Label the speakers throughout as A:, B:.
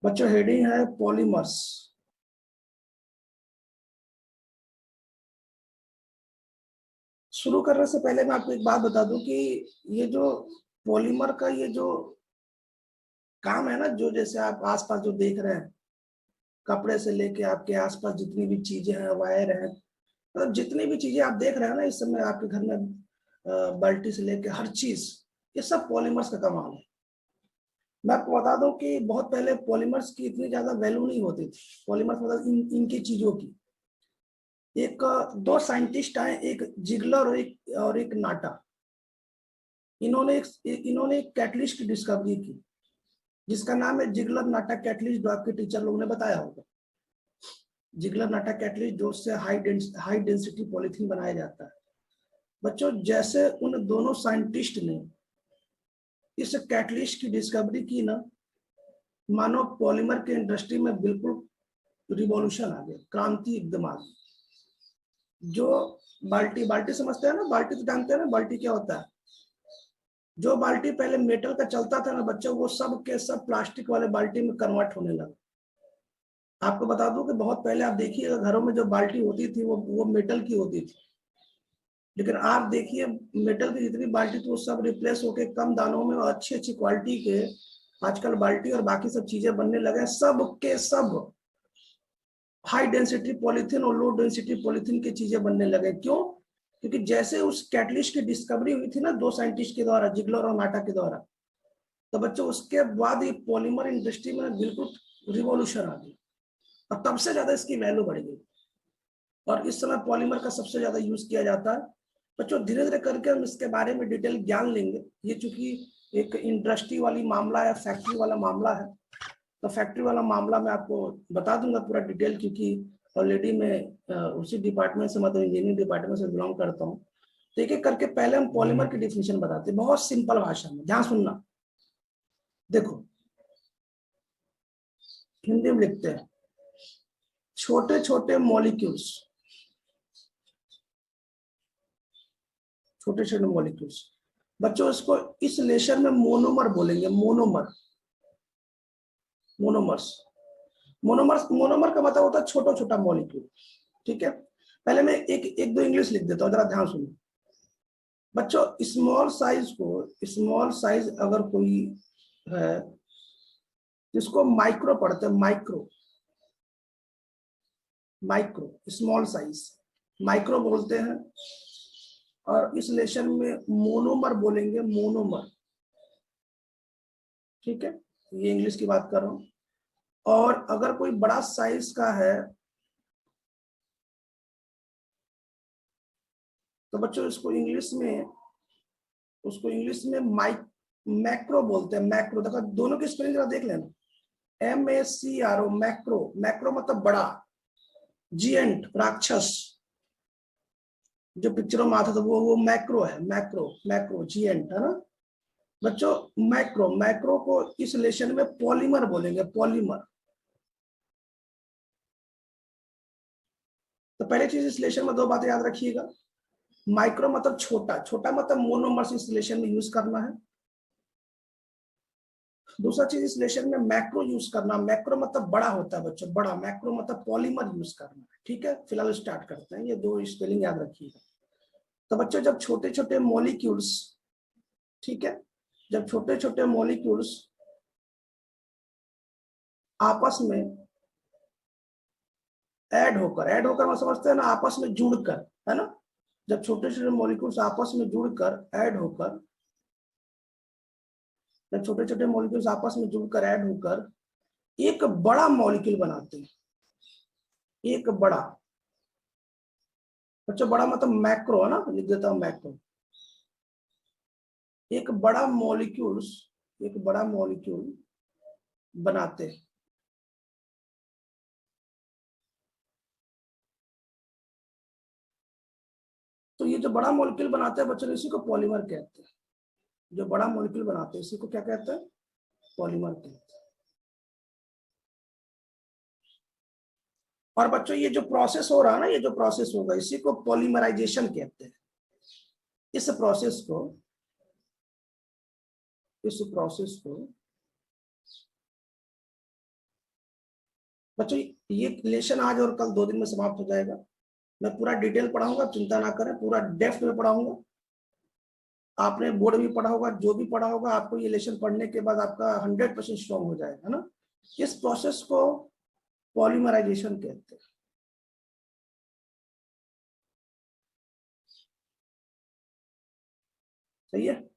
A: बच्चों हेडिंग है पॉलीमर्स। शुरू करने से पहले मैं आपको एक बात बता दूं कि ये जो पॉलीमर का ये जो काम है ना, जो जैसे आप आसपास जो देख रहे हैं, कपड़े से लेके आपके आसपास जितनी भी चीजें हैं, वायर है, मतलब जितनी भी चीजें आप देख रहे हैं ना इस समय आपके घर में, बाल्टी से लेके हर चीज, ये सब पॉलीमर्स का कमाल है। मैं आपको बता दूं कि बहुत पहले पॉलीमर्स की इतनी ज्यादा वैल्यू नहीं होती थी। पॉलीमर्स मतलब इनकी चीजों की। एक दो साइंटिस्ट आए, एक जिगलर और एक नाटा। इन्होंने एक कैटलिस्ट की डिस्कवरी की जिसका नाम है जिगलर नाटा कैटलिस्ट, जो आपके टीचर लोगों ने बताया होगा। जिगलर नाटा कैटलिस्ट, जो उससे हाई डेंसिटी पॉलीथीन बनाया जाता है। बच्चों जैसे उन दोनों साइंटिस्ट ने इस कैटलिस्ट की डिस्कवरी की ना, मानो पॉलीमर के इंडस्ट्री में बिल्कुल रिवॉल्यूशन आ गया, क्रांति एकदम आ गई। जो बाल्टी बाल्टी समझते हैं ना, बाल्टी तो जानते हैं ना, बाल्टी क्या होता है। जो बाल्टी पहले मेटल का चलता था ना बच्चों, वो सब के सब प्लास्टिक वाले बाल्टी में कन्वर्ट होने लगा। आपको बता दूं कि बहुत पहले आप देखिएगा घरों में जो बाल्टी होती थी वो मेटल की होती थी। लेकिन आप देखिए मेटल की जितनी बाल्टी थी वो सब रिप्लेस होके कम दानों में और अच्छी अच्छी क्वालिटी के आजकल बाल्टी और बाकी सब चीजें बनने लगे। सब के सब हाई डेंसिटी पॉलीथीन और लो डेंसिटी पॉलीथीन की चीजें बनने लगे। क्यों? क्योंकि जैसे उस कैटलिस्ट की डिस्कवरी हुई थी ना दो साइंटिस्ट के द्वारा, जिगलर और नाटा के द्वारा, तो बच्चों उसके बाद ये पॉलीमर इंडस्ट्री में बिल्कुल रिवॉल्यूशन आ गई और तब से ज्यादा इसकी वैल्यू बढ़ गई और इस समय पॉलीमर का सबसे ज्यादा यूज किया जाता है। बच्चों धीरे धीरे करके हम इसके बारे में डिटेल ज्ञान लेंगे। ये चूंकि एक इंडस्ट्री वाली मामला है, फैक्ट्री वाला मामला है, तो फैक्ट्री वाला मामला मैं आपको बता दूंगा पूरा डिटेल, क्योंकि ऑलरेडी मैं उसी डिपार्टमेंट से, मतलब इंजीनियरिंग डिपार्टमेंट से बिलोंग करता हूँ। तो एक एक करके पहले हम पॉलीमर की डिफिनेशन बताते हैं बहुत सिंपल भाषा में, ध्यान सुनना। देखो हिंदी में लिखते हैं छोटे छोटे मॉलिक्यूल्स, छोटे छोटे मॉलिक्यूल्स। बच्चों इसको इस लेशन में मोनोमर बोलेंगे, मोनोमर, मोनोमर्स। मोनोमर्स, मोनोमर का मतलब होता है छोटा छोटा मॉलिक्यूल। ठीक है, पहले मैं एक एक दो इंग्लिश लिख देता हूँ, जरा ध्यान सुनो। बच्चों स्मॉल साइज को, स्मॉल साइज अगर कोई है जिसको माइक्रो पढ़ते हैं, micro, micro small size micro बोलते हैं। और इस लेशन में मोनोमर बोलेंगे, मोनोमर। ठीक है, ये इंग्लिश की बात कर रहा हूं। और अगर कोई बड़ा साइज का है तो बच्चों उसको इंग्लिश में मैक्रो बोलते हैं, मैक्रो। देखो दोनों की स्पेलिंग जरा देख लेना, MACRO, मैक्रो। मैक्रो मतलब बड़ा, जिएंट, राक्षस, जो पिक्चरों में आता था वो मैक्रो है, मैक्रो, मैक्रो जिएंट है ना बच्चों। मैक्रो, मैक्रो को इस लेशन में पॉलीमर बोलेंगे, पॉलीमर। तो पहली चीज इस लेशन में दो बातें याद रखिएगा। माइक्रो मतलब छोटा, छोटा मतलब मोनोमर्स इस लेशन में यूज करना है। दूसरा चीज इस लेशन में मैक्रो यूज करना। मैक्रो मतलब बड़ा होता है बच्चों, बड़ा। मैक्रो मतलब पॉलीमर यूज करना है। ठीक है, फिलहाल स्टार्ट करते हैं, ये दो स्पेलिंग याद रखिएगा। तो बच्चों जब छोटे छोटे मॉलिक्यूल्स, ठीक है, जब छोटे छोटे मॉलिक्यूल्स आपस में ऐड होकर मैं समझते हैं ना, आपस में जुड़कर, है ना। जब छोटे छोटे मॉलिक्यूल्स आपस में जुड़कर ऐड होकर, जब छोटे छोटे मॉलिक्यूल्स आपस में जुड़कर ऐड होकर एक बड़ा मॉलिक्यूल बनाते हैं, एक बड़ा। बच्चों बड़ा मतलब मैक्रो है ना, लिख देता हूं मैक्रो। एक बड़ा मॉलिक्यूल्स, एक बड़ा मॉलिक्यूल बनाते हैं। तो ये जो बड़ा मॉलिक्यूल बनाते हैं बच्चों, इसी को पॉलीमर कहते हैं। जो बड़ा मॉलिक्यूल बनाते हैं इसी को क्या कहते हैं? पॉलीमर कहते हैं। और बच्चों ये जो प्रोसेस हो रहा है ना, ये जो प्रोसेस होगा इसी को पॉलीमराइजेशन कहते हैं। इस प्रोसेस को, इस प्रोसेस को बच्चों ये लेसन आज और कल 2 दिन में समाप्त हो जाएगा। मैं पूरा डिटेल पढ़ाऊंगा, चिंता ना करें, पूरा डेप्थ में पढ़ाऊंगा। आपने बोर्ड भी पढ़ा होगा, जो भी पढ़ा होगा, आपको ये लेसन पढ़ने के बाद आपका 100% स्ट्रॉन्ग हो जाएगा, है ना। इस प्रोसेस को पॉलीमराइजेशन कहते हैं। सही है,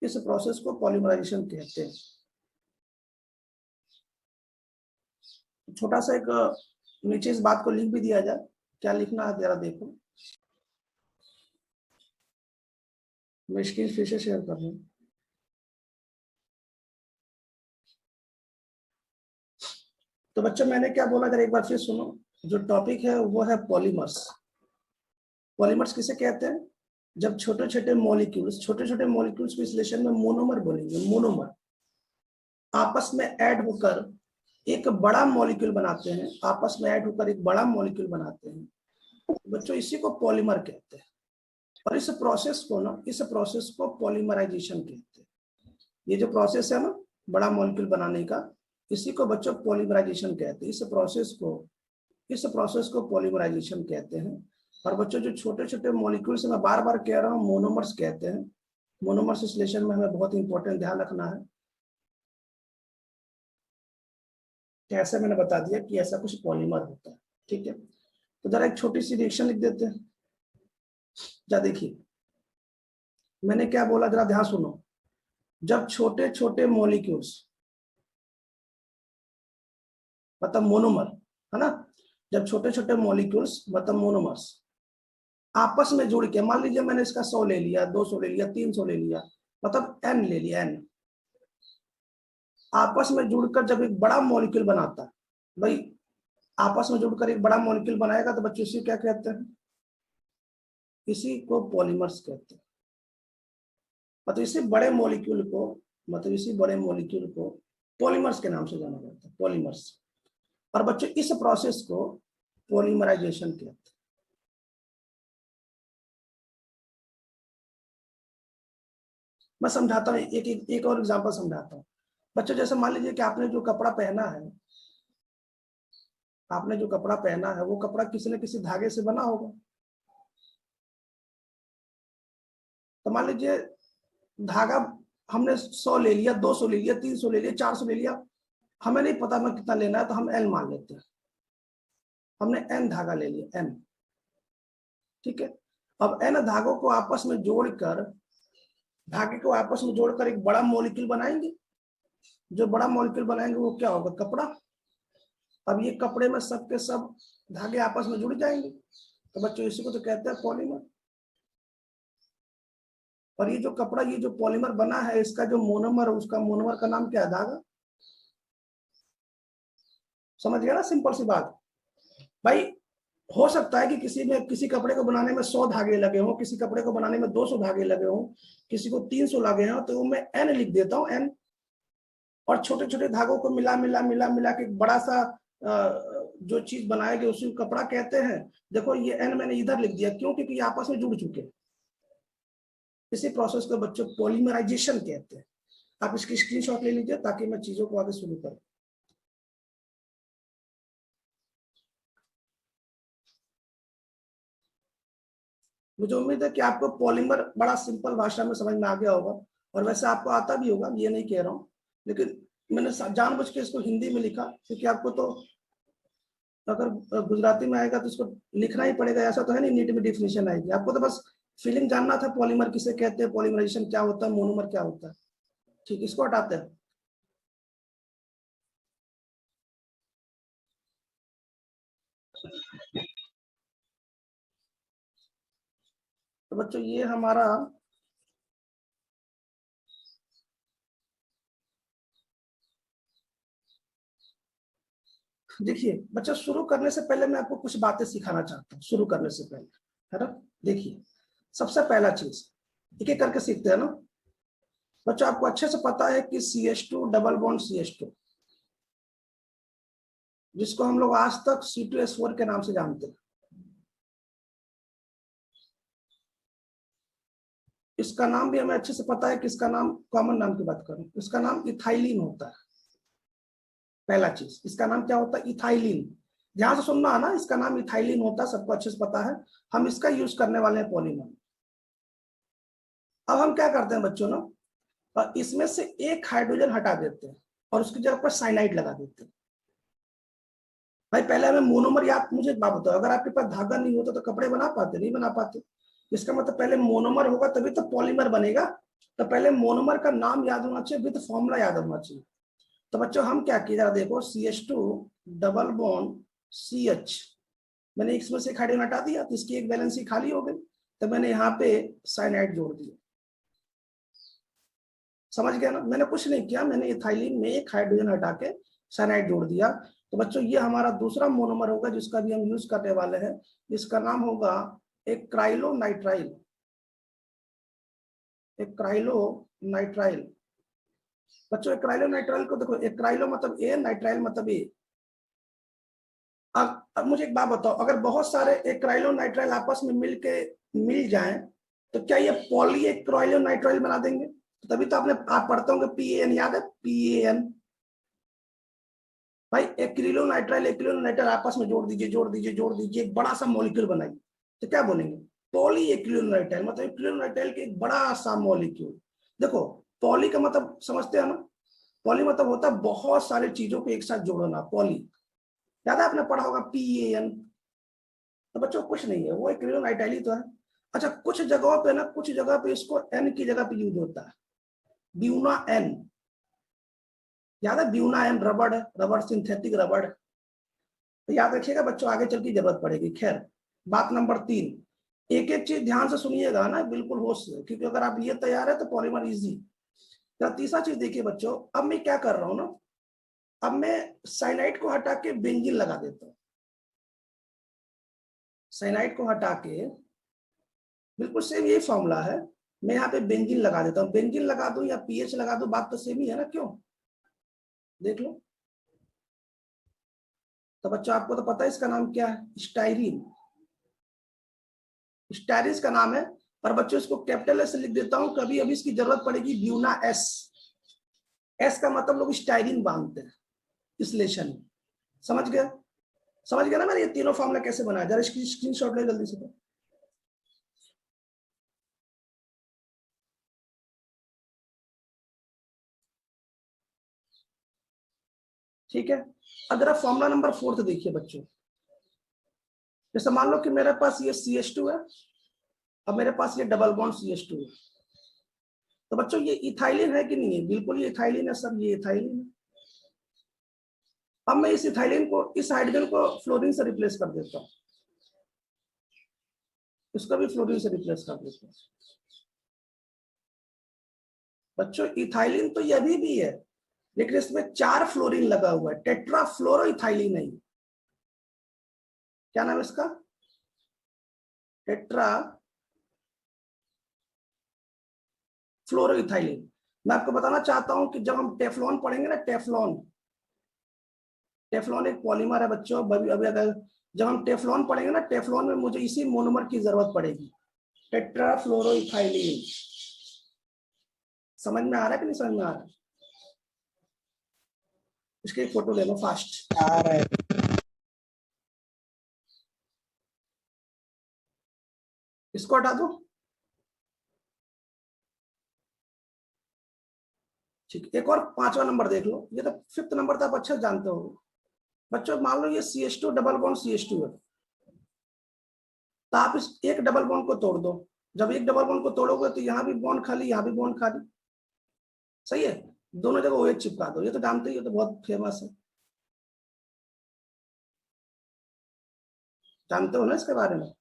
A: इस प्रोसेस को पॉलीमराइजेशन कहते हैं। छोटा सा एक नीचे इस बात को लिख भी दिया जाए, क्या लिखना है जरा देखो। मैं स्क्रीन फिर से शेयर कर दूं। तो बच्चों मैंने क्या बोला, अगर एक बार फिर सुनो। जो टॉपिक है वो है पॉलीमर्स। पॉलीमर्स किसे कहते हैं? जब छोटे छोटे मॉलिक्यूल्स को इस रिलेशन में मोनोमर बोलेंगे। मोनोमर आपस में ऐड होकर एक बड़ा मॉलिक्यूल बनाते हैं, आपस में ऐड होकर एक बड़ा मॉलिक्यूल बनाते हैं बच्चों, इसी को पॉलीमर कहते हैं। और इस प्रोसेस को पॉलीमराइजेशन कहते हैं। ये जो प्रोसेस है ना बड़ा मॉलिक्यूल बनाने का, इसी को बच्चों पॉलीमराइजेशन कहते हैं। इस प्रोसेस को पॉलीमराइजेशन कहते हैं। और बच्चों जो छोटे छोटे मॉलिक्यूल्स मैं बार बार कह रहा हूँ, मोनोमर्स कहते हैं। मोनोमर्स इस रिलेशन में हमें बहुत इंपॉर्टेंट ध्यान रखना है। कैसे मैंने बता दिया कि ऐसा कुछ पॉलीमर होता है, ठीक है। तो जरा एक छोटी सी रिएक्शन लिख देते हैं। जा देखिए मैंने क्या बोला, जरा ध्यान सुनो। जब छोटे छोटे मॉलिक्यूल्स मतलब मोनोमर, है ना, जब छोटे छोटे मॉलिक्यूल्स मतलब मोनोमर्स आपस में जुड़ के, मान लीजिए मैंने इसका 100 ले लिया, 200 ले लिया, 300 ले लिया, मतलब n ले लिया, n आपस में जुड़कर जब एक बड़ा मॉलिक्यूल बनाता है, भाई आपस में जुड़कर एक बड़ा मॉलिक्यूल बनाएगा तो बच्चों इसी क्या कहते हैं? इसी को पॉलीमर्स कहते हैं। मतलब इसी बड़े मॉलिक्यूल को पॉलीमर्स के नाम से जाना जाता है, पॉलीमर्स। और बच्चों इस प्रोसेस को पॉलीमराइजेशन कहते हैं। मैं समझाता हूँ, एक और एग्जांपल समझाता हूँ बच्चों। जैसे मान लीजिए कि आपने जो कपड़ा पहना है वो कपड़ा किसी न किसी धागे से बना होगा। तो मान लीजिए धागा हमने 100 ले लिया, 200 ले लिया, 300 ले लिया, 400 ले लिया, हमें नहीं पता हमें कितना लेना है, तो हम एन मान लेते हैं। हमने एन धागा ले लिया, एन, ठीक है। अब एन धागों को आपस में जोड़कर एक बड़ा मॉलिक्यूल बनाएंगे। जो बड़ा मॉलिक्यूल बनाएंगे वो क्या होगा? कपड़ा। अब ये कपड़े में सब के सब धागे आपस में जुड़ जाएंगे, तो बच्चों इसी को तो कहते हैं पॉलीमर। और ये जो पॉलीमर बना है, इसका जो मोनोमर, उसका मोनोमर का नाम क्या है? धागा। समझ गया ना, सिंपल सी बात भाई। हो सकता है कि किसी कपड़े को बनाने में 100 धागे लगे हों, किसी कपड़े को बनाने में 200 धागे लगे हों, किसी को 300 लगे हों, तो मैं एन लिख देता हूँ, एन। और छोटे छोटे धागों को मिला मिला मिला मिला के एक बड़ा सा जो चीज बनाएगी उसी को कपड़ा कहते हैं। देखो ये एन मैंने इधर लिख दिया, क्यों? क्योंकि ये आपस में जुड़ चुके हैं। इसी प्रोसेस को बच्चों पॉलीमराइजेशन कहते हैं। आप इसकी स्क्रीनशॉट ले लीजिए ताकि मैं चीजों को आगे शुरू करूं। मुझे उम्मीद है कि आपको पॉलीमर बड़ा सिंपल भाषा में समझ में आ गया होगा, और वैसे आपको आता भी होगा, ये नहीं कह रहा हूँ, लेकिन मैंने जानबूझ के इसको हिंदी में लिखा क्योंकि आपको तो अगर गुजराती में आएगा तो इसको लिखना ही पड़ेगा। ऐसा तो है नहीं नीट में डिफिनेशन आएगी, आपको तो बस फीलिंग जानना था पॉलीमर किसे कहते हैं, पॉलीमराइजेशन क्या होता है, मोनोमर क्या होता है। ठीक, इसको हटाते हैं। तो बच्चों ये हमारा देखिए बच्चों, शुरू करने से पहले मैं आपको कुछ बातें सिखाना चाहता हूँ। शुरू करने से पहले, है ना, देखिए सबसे पहला चीज एक एक करके सीखते हैं ना बच्चों। आपको अच्छे से पता है कि CH2 डबल बॉन्ड CH2, जिसको हम लोग आज तक C2S4 के नाम से जानते हैं, इसका नाम भी हमें अच्छे से पता है कि इसका नाम, कॉमन नाम की बात करूं, इसका नाम इथाइलिन होता है। पहला चीज, इसका नाम क्या होता है? इथाइलिन। ध्यान से सुनना है ना, इसका नाम इथाइलिन होता है, सबको अच्छे से पता है। हम इसका यूज करने वाले हैं पॉलीमर। अब हम क्या करते हैं बच्चों ना, इसमें से एक हाइड्रोजन हटा देते हैं और उसकी जगह पर साइनाइड लगा देते हैं। भाई पहले हमें मोनोमर याद, मुझे एक बात बताओ, अगर आपके पास धागा नहीं होता तो कपड़े बना पाते? नहीं बना पाते। इसका मतलब पहले मोनोमर होगा तभी तो पॉलीमर बनेगा। तो पहले मोनोमर का नाम याद होना चाहिए, विद फॉर्मूला याद होना चाहिए। तो बच्चों हम क्या किया, जरा देखो, CH2 डबल बॉन्ड CH, मैंने इसमें से एक हाइड्रोजन हटा दिया तो इसकी एक वैलेंसी खाली हो गई, तो मैंने यहाँ पे साइनाइड जोड़ दिया। समझ गया ना, मैंने कुछ नहीं किया, मैंने इथाइलिन में एक हाइड्रोजन हटा के साइनाइड जोड़ दिया। तो बच्चों ये हमारा दूसरा मोनोमर होगा जिसका भी हम यूज करने वाले हैं। इसका नाम होगा एक्राइलोनाइट्राइल। एक्राइलोनाइट्राइल। बच्चों एक्राइलोनाइट्राइल को देखो, एक्राइलो मतलब ए, नाइट्राइल मतलब ए। अब मुझे एक बात बताओ, अगर बहुत सारे एक्राइलोनाइट्राइल आपस में मिल जाएं तो क्या ये पॉली एक्राइलोनाइट्राइल बना देंगे? तो तभी तो आप पढ़ते होंगे PAN, याद है PAN? भाई एक्रिलोनाइट्राइल आपस में जोड़ दीजिए एक बड़ा सा मॉलिक्यूल बनाइए, तो क्या बोलेंगे? Poly acrylonitrile. मतलब एक्रिलोनाइट्राइल के एक बड़ा सा मॉलिक्यूल। देखो पॉली का मतलब समझते हैं ना, पॉली मतलब होता है बहुत सारी चीजों को एक साथ जोड़ना, पॉली। याद है आपने पढ़ा होगा PAN? तो बच्चों कुछ नहीं है, वो एक्रिलोनाइट्राइल ही तो है। अच्छा कुछ जगहों पे ना, कुछ जगह पे इसको N की जगह पे यूज होता है, ब्यूना N। याद है ब्यूना N? रबड़ है, रबड़ सिंथेटिक रबड़। तो याद रखिएगा बच्चों, आगे चल की जरूरत पड़ेगी। खैर, बात नंबर 3, एक एक चीज ध्यान से सुनिएगा ना, बिल्कुल होश से, क्योंकि अगर आप ये तैयार है तो पॉलीमर इजी। तीसरा चीज देखिए बच्चों, अब मैं क्या कर रहा हूं ना, अब मैं साइनाइड को हटा के बेंजीन लगा देता हूं। साइनाइड को हटा के, बिल्कुल सेम यही फॉर्मूला है, मैं यहाँ पे बेंजीन लगा देता हूँ। बेंजीन लगा दूं या पीएच लगा दूं, बात तो सेम ही है ना, क्यों? देख लो। तो बच्चों आपको तो पता है इसका नाम क्या है, स्टाइरीन। स्टाइरिस का नाम है, पर बच्चों इसको कैपिटल एस से लिख देता हूं, कभी अभी इसकी जरूरत पड़ेगी ब्यूना एस। एस का मतलब लोग स्टाइरिन बांधते हैं इस लेशन में। समझ गया? समझ गया ना मैंने ये तीनों फॉर्मूला कैसे बनाया? जरा इसकी स्क्रीनशॉट ले जल्दी से। ठीक है, अब जरा फॉर्मूला नंबर 4 देखिए बच्चों। जैसे मान लो कि मेरे पास ये CH2 है, अब मेरे पास ये डबल बॉन्ड CH2 है। तो बच्चों ये इथाइलिन है कि नहीं है? बिल्कुल ये इथाइलिन है सर, ये इथाइलिन है। अब मैं इस इथाइलिन को, इस हाइड्रोजन को फ्लोरीन से रिप्लेस कर देता हूँ, इसको भी फ्लोरीन से रिप्लेस कर देता हूँ। बच्चों इथाइलिन तो ये अभी भी है, लेकिन इसमें 4 फ्लोरीन लगा हुआ है, टेट्रा फ्लोरो इथाइलिन है। क्या नाम है इसका? टेट्रा फ्लोरो इथाइलिन। मैं आपको बताना चाहता हूं कि जब हम टेफ्लॉन पढ़ेंगे ना, टेफ्लॉन, टेफ्लॉन एक पॉलीमर है बच्चों। अभी अगर जब हम टेफ्लॉन पढ़ेंगे ना, टेफ्लॉन में मुझे इसी मोनोमर की जरूरत पड़ेगी, टेट्रा फ्लोरो इथाइलिन। समझ में आ रहा है कि नहीं समझ में आ रहा है? इसकी एक फोटो ले लो फास्ट।
B: आ रहा है।
A: इसको हटा दो। ठीक, एक और 5वां नंबर देख लो, ये तो 5th नंबर तो आप अच्छा जानते हो बच्चों। मान लो ये CH2 डबल बॉन्ड CH2 है, तो आप इस एक डबल बॉन्ड को तोड़ दो। जब एक डबल बॉन्ड को तोड़ोगे तो यहाँ भी बॉन्ड खाली, यहाँ भी बॉन्ड खाली। सही है, दोनों जगह OH चिपका दो। ये तो जानते ही हो, तो बहुत फेमस है, जानते हो ना इसके बारे में?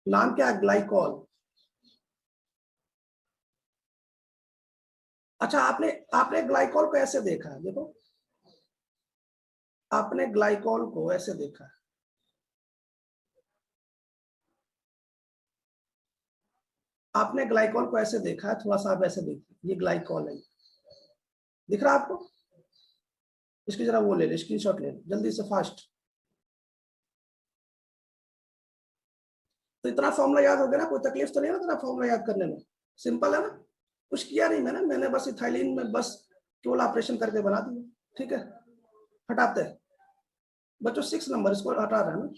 A: नाम क्या है? ग्लाइकॉल। अच्छा आपने आपने ग्लाइकॉल को ऐसे देखा है, देखो आपने ग्लाइकॉल को ऐसे देखा है, आपने ग्लाइकॉल को ऐसे देखा है, थोड़ा सा आप ऐसे देखिए, ये ग्लाइकॉल है, दिख रहा है आपको? इसकी जरा वो ले ले, स्क्रीनशॉट ले ले जल्दी से, फास्ट। तो इतना फॉर्मूला याद हो गया ना, कोई तकलीफ तो नहीं है ना इतना फॉर्मूला याद करने में? सिंपल है ना, कुछ किया नहीं मैंने बस इथाइलिन में बस केवल ऑपरेशन करके बना दिए। ठीक है, हटाते हैं बच्चों 6 नंबर, इसको हटा रहे हैं ना।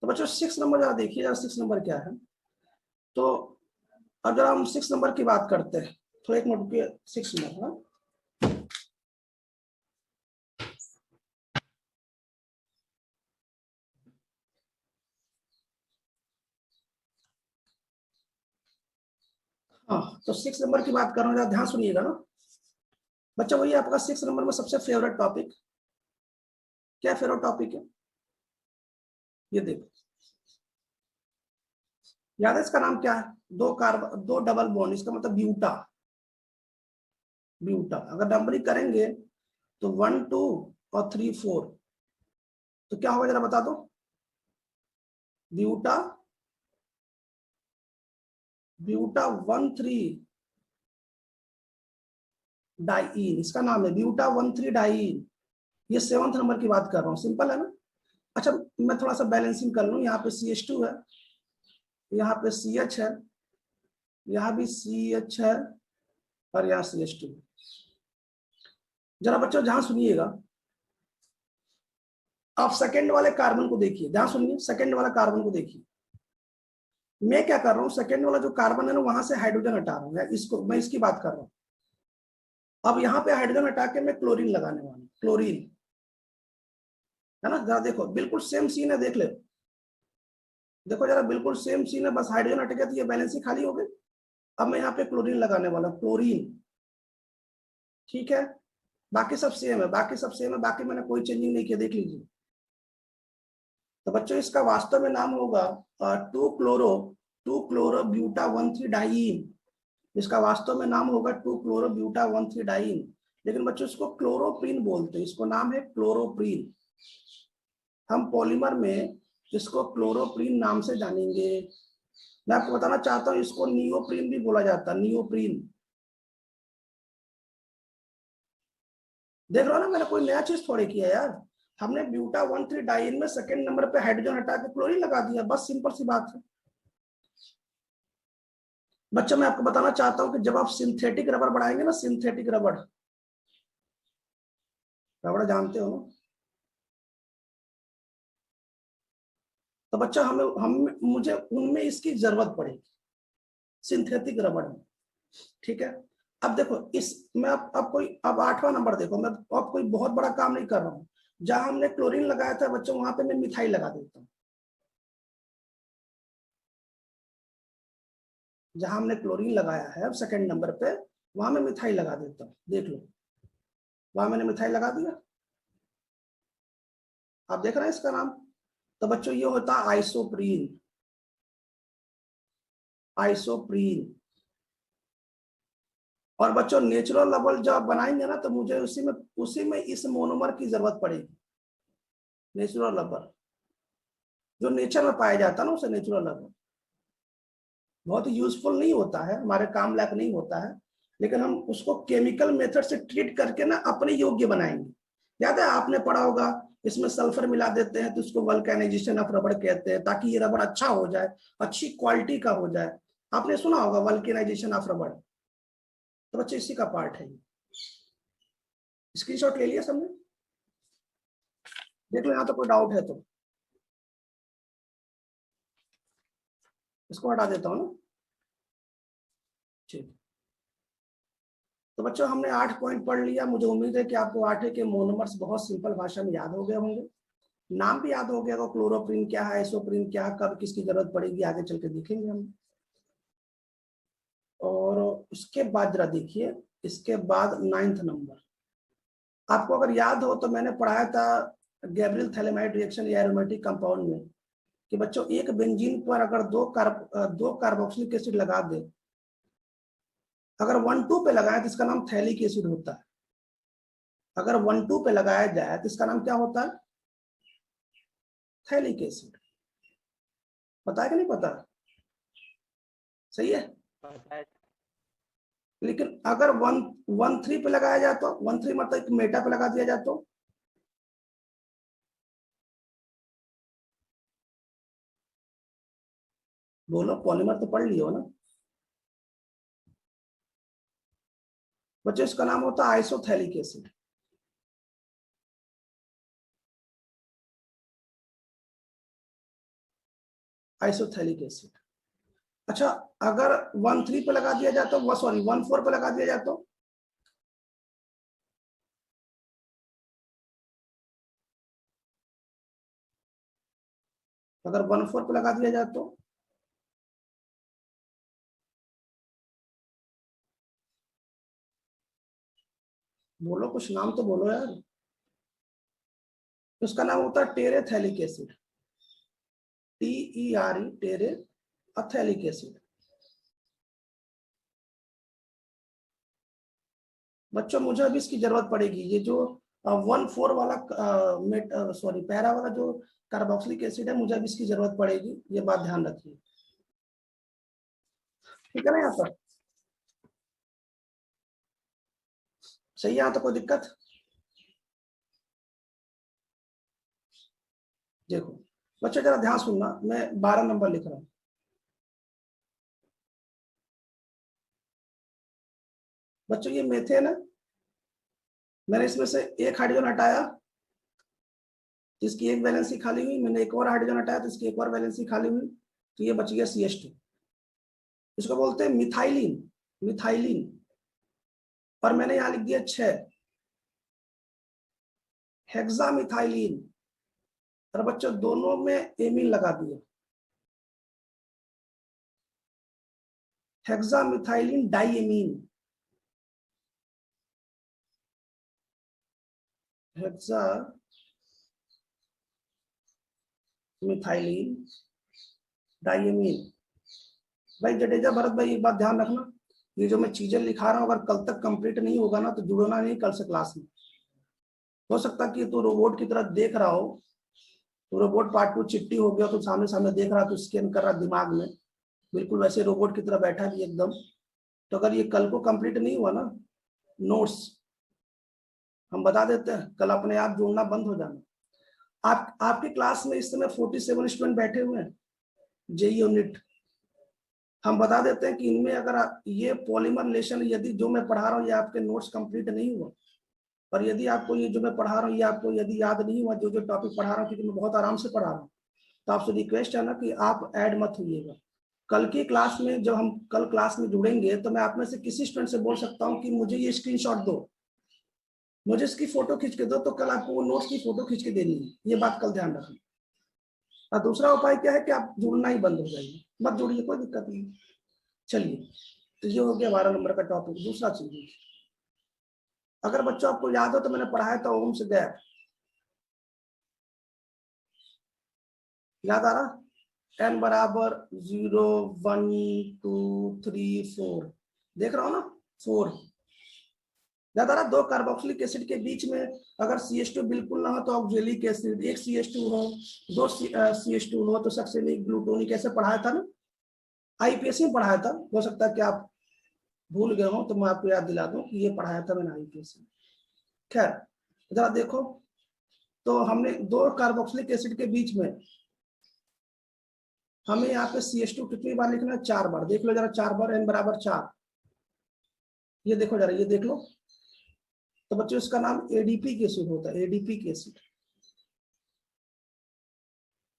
A: तो बच्चों 6 नंबर जरा देखिए, जरा 6 नंबर क्या है। तो अगर हम 6 नंबर की बात करते हैं तो एक मिनट रुकिए, 6 नंबर, हाँ हाँ, तो 6 नंबर की बात कर रहा हूँ, जरा ध्यान सुनिएगा ना बच्चा। वही आपका 6 नंबर में सबसे फेवरेट टॉपिक, क्या फेवरेट टॉपिक है, ये देखो, याद है इसका नाम क्या है? दो डबल बॉन्ड, इसका मतलब ब्यूटा। ब्यूटा अगर नंबरिंग करेंगे तो 1 2 और 3 4, तो क्या होगा जरा बता दो। ब्यूटा, ब्यूटा 1 3 डाइईन, इसका नाम है ब्यूटा 1 3 डाइईन। ये 7th नंबर की बात कर रहा हूँ, सिंपल है ना। अच्छा, मैं थोड़ा सा बैलेंसिंग कर लूँ, यहाँ पे CH2 है, यहाँ पे CH है, यहाँ भी CH है, और यहाँ CH2। जरा बच्चों ध्यान सुनिएगा, आप सेकंड वाले कार्बन को देखिए, ध्यान सुनिए, सेकंड वाला कार्बन को देखिए। मैं क्या कर रहा हूँ, सेकंड वाला जो कार्बन है ना, वहां से हाइड्रोजन हटा रहा हूँ, इसको मैं इसकी बात कर रहा हूँ। अब यहाँ पे हाइड्रोजन हटा के मैं क्लोरीन लगाने वाला हूँ, क्लोरीन, है ना। जरा देखो बिल्कुल सेम सीन है, देख ले, देखो जरा बिल्कुल सेम सीन है, बस हाइड्रोजन हट गया तो ये बैलेंस खाली हो गई। अब मैं यहाँ पे क्लोरीन लगाने वाला हूँ, क्लोरीन। ठीक है, बाकी सब सेम है, बाकी सब सेम है, बाकी मैंने कोई चेंजिंग नहीं किया, देख लीजिए। तो बच्चों इसका वास्तव में नाम होगा 2 क्लोरो ब्यूटा 1 3 डाइईन। इसका वास्तव में नाम होगा 2 क्लोरो ब्यूटा 1 3 डाइईन, लेकिन बच्चों इसको क्लोरोप्रीन बोलते हैं, इसको नाम है क्लोरोप्रीन। हम पॉलीमर में इसको क्लोरोप्रीन नाम से जानेंगे। मैं आपको बताना चाहता हूं, इसको नियोप्रीन भी बोला जाता है, नियोप्रीन। देख रहे हो ना, मैंने कोई नया चीज थोड़ी किया यार। हमने ब्यूटा 1 3 डाइईन में सेकंड नंबर पे हाइड्रोजन हटा के क्लोरीन लगा दिया, बस सिंपल सी बात है। बच्चों मैं आपको बताना चाहता हूं कि जब आप सिंथेटिक रबर बनाएंगे ना, सिंथेटिक रबर, रबर जानते हो ना, तो बच्चा हमें हम मुझे उनमें इसकी जरूरत पड़ेगी, सिंथेटिक रबर में। ठीक है, अब देखो इस, मैं अब कोई, अब 8वां नंबर देखो, मैं अब कोई बहुत बड़ा काम नहीं कर रहा हूँ। जहां हमने क्लोरीन लगाया था बच्चों, वहां पे मैं मिथाइल लगा देता हूँ। जहां हमने क्लोरीन लगाया है सेकंड नंबर पे, वहां मैं मिथाइल लगा देता हूँ, देख लो, वहां मैंने मिथाइल लगा दिया। आप देख रहे हैं इसका नाम। तो बच्चों ये होता है आइसोप्रीन, आइसोप्रीन। और बच्चों नेचुरल रबर जब बनाएंगे ना, तो मुझे उसी में इस मोनोमर की जरूरत पड़ेगी, नेचुरल रबर, जो नेचर में पाया जाता है ना, उसे नेचुरल रबर। बहुत यूजफुल नहीं होता है, हमारे काम लायक नहीं होता है, लेकिन हम उसको केमिकल मेथड से ट्रीट करके ना अपने योग्य बनाएंगे। याद है आपने पढ़ा होगा, इसमें सल्फर मिला देते हैं तो उसको वल्केनाइजेशन ऑफ रबर कहते हैं, ताकि ये रबर अच्छा हो जाए, अच्छी क्वालिटी का हो जाए। आपने सुना होगा वल्केनाइजेशन ऑफ रबर। तो बच्चे इसी का पार्ट है। स्क्रीनशॉट ले लिया सबने, देख लो यहाँ तो कोई डाउट है तो इसको हटा देता हूँ ना। ठीक, तो बच्चों हमने 8 पॉइंट पढ़ लिया, मुझे उम्मीद है कि आपको 8 के मोनोमर्स बहुत सिंपल भाषा में याद हो गए होंगे, नाम भी याद हो गया होगा, क्लोरोप्रीन क्या है, आइसोप्रीन क्या, कब किसकी जरूरत पड़ेगी, आगे चल के देखेंगे हम। और उसके बाद जरा देखिए, इसके बाद 9th नंबर, आपको अगर याद हो तो मैंने पढ़ाया था गैब्रियल थैलेमाइड रिएक्शन या एरोमेटिक कंपाउंड में, कि बच्चों एक बेंजीन पर अगर दो कार्बोक्सिलिक एसिड लगा दे, अगर 1 2 पे लगाए तो इसका नाम थैलिक एसिड होता है। अगर 1 2 पे लगाया जाए तो इसका नाम क्या होता है, थैलिक एसिड। पता है कि नहीं पता, सही है। लेकिन अगर 113 पे लगाया जाए तो 13 मतलब मेटा पे लगा दिया जाए तो बोलो, पॉलीमर तो पढ़ लियो ना बच्चों। इसका नाम होता है आइसोथैलिक एसिड। Isophthalic acid. अच्छा, अगर 13 पे लगा दिया जाए तो, सॉरी 14 पे लगा दिया जाए तो अगर 14 पे लगा दिया जाए तो बोलो, कुछ नाम तो बोलो यार। उसका नाम होता है टेरेथैलिक एसिड। TERE, टेरे अथैलिक acid. बच्चों मुझे अभी इसकी जरूरत पड़ेगी, ये जो 14 वाला सॉरी पैरा वाला जो कार्बोक्सिलिक एसिड है, मुझे अभी इसकी जरूरत पड़ेगी, ये बात ध्यान रखिए, ठीक है ना। यहाँ पर सही है, यहाँ तो कोई दिक्कत। देखो बच्चों जरा ध्यान सुनना, मैं 12 नंबर लिख रहा हूँ। बच्चों ये मेथेन है, मैंने इसमें से एक हाइड्रोजन हटाया, इसकी एक वैलेंसी खाली हुई, मैंने एक और हाइड्रोजन हटाया तो इसकी एक और वैलेंसी खाली हुई, तो ये बच गया CH2। इसको बोलते हैं मिथाइलिन। मिथाइलिन, और मैंने यहां लिख दिया 6 हेक्सामिथाइलिन। और बच्चों दोनों में एमीन लगा दिया, हेक्सामिथाइलिन डाइएमीन। Hexamethylene diamine. भाई जडेजा भरत भाई एक बात ध्यान रखना, ये जो मैं चीजें लिखा रहा हूं अगर कल तक कंप्लीट नहीं होगा ना तो जुड़ना नहीं कल से क्लास में। हो सकता कि तू रोबोट की तरह देख रहा हो, तो रोबोट पार्ट 2 चिट्टी हो गया तो सामने सामने देख रहा, तो स्कैन कर रहा दिमाग में, बिल्कुल वैसे रोबोट की तरह बैठा भी एकदम। तो अगर ये कल को कंप्लीट नहीं हुआ ना नोट्स, हम बता देते हैं, कल अपने आप जोड़ना बंद हो जाना। आपकी क्लास में इस समय 47 स्टूडेंट बैठे हुए हैं JEE यूनिट। हम बता देते हैं कि इनमें अगर ये पॉलीमर लेशन यदि जो मैं पढ़ा रहा हूँ ये आपके नोट्स कंप्लीट नहीं हुआ, और यदि आपको ये जो मैं पढ़ा रहा हूँ ये आपको यदि याद नहीं हुआ, जो जो टॉपिक पढ़ा रहा हूँ, क्योंकि मैं बहुत आराम से पढ़ा रहा हूँ, तो आपसे रिक्वेस्ट है ना कि आप ऐड मत होइएगा। कल की क्लास में जब हम कल क्लास में जुड़ेंगे तो मैं आप में से किसी स्टूडेंट से बोल सकता हूँ कि मुझे ये स्क्रीनशॉट दो, मुझे इसकी फोटो खींच के दो, तो कल आपको वो नोट्स की फोटो खींच के देनी है, ये बात कल ध्यान रखना। और दूसरा उपाय क्या है कि आप जुड़ना ही बंद हो जाइए, मत जुड़िए, कोई दिक्कत नहीं। चलिए, तो ये हो गया 12 नंबर का टॉपिक। दूसरा चीज, अगर बच्चों आपको याद हो तो मैंने पढ़ाया था ओम से गैप, याद आ रहा? n बराबर 0 1 2 3 4, देख रहा हो ना 4, याद आ रहा? दो कार्बोक्सिलिक एसिड के बीच में अगर CH2 बिल्कुल ना हो तो ऑक्जेलिक एसिड, एक CH2 हो, दो CH2 हो तो सक्सेनिक ग्लूटोनिक, ऐसे पढ़ाया था ना, IPSC में पढ़ाया था। हो सकता है कि आप भूल गए हो, तो मैं आपको याद दिला दूं कि ये पढ़ाया था मैंने IPSC में। खैर जरा देखो, तो हमने दो कार्बोक्सिलिक एसिड के बीच में हमें यहाँ पे CH2 कितनी बार लिखना है? 4 बार। देख लो जरा, 4 बार, n बराबर 4, ये देखो जरा, ये देख लो। तो बच्चों इसका नाम ADP के एसिड होता है, ADP के एसिड।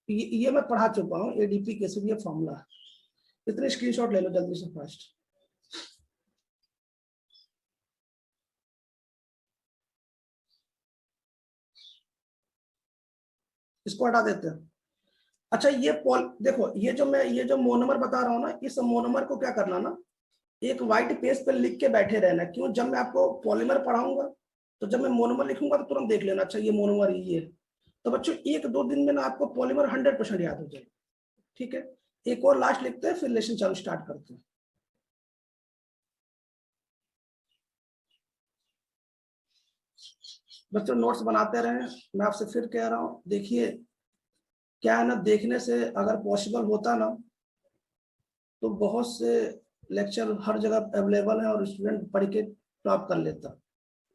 A: ये मैं पढ़ा चुका हूँ, ADP के एसिड, ये फॉर्मूला। इतने स्क्रीनशॉट ले लो जल्दी से फास्ट। इसको हटा देते हैं। अच्छा ये देखो, ये जो मोनोमर बता रहा हूँ ना, इस मोनोमर को क्या करना ना, एक व्हाइट पेज पे लिख के बैठे रहना। क्यों? जब मैं आपको पॉलीमर पढ़ाऊंगा तो जब मैं मोनोमर लिखूंगा तो तुरंत देख लेना, अच्छा ये मोनोमर ये। तो बच्चों 1-2 दिन में ना आपको पॉलीमर 100% याद हो जाएगा, ठीक है। एक और लास्ट लिखते हैं, फिर लेसन चालू स्टार्ट करते हैं। बच्चों नोट्स बनाते रहे, मैं आपसे फिर कह रहा हूँ, देखिए क्या है ना, देखने से अगर पॉसिबल होता ना तो बहुत से लेक्चर हर जगह अवेलेबल है और स्टूडेंट पढ़ के टॉप कर लेता।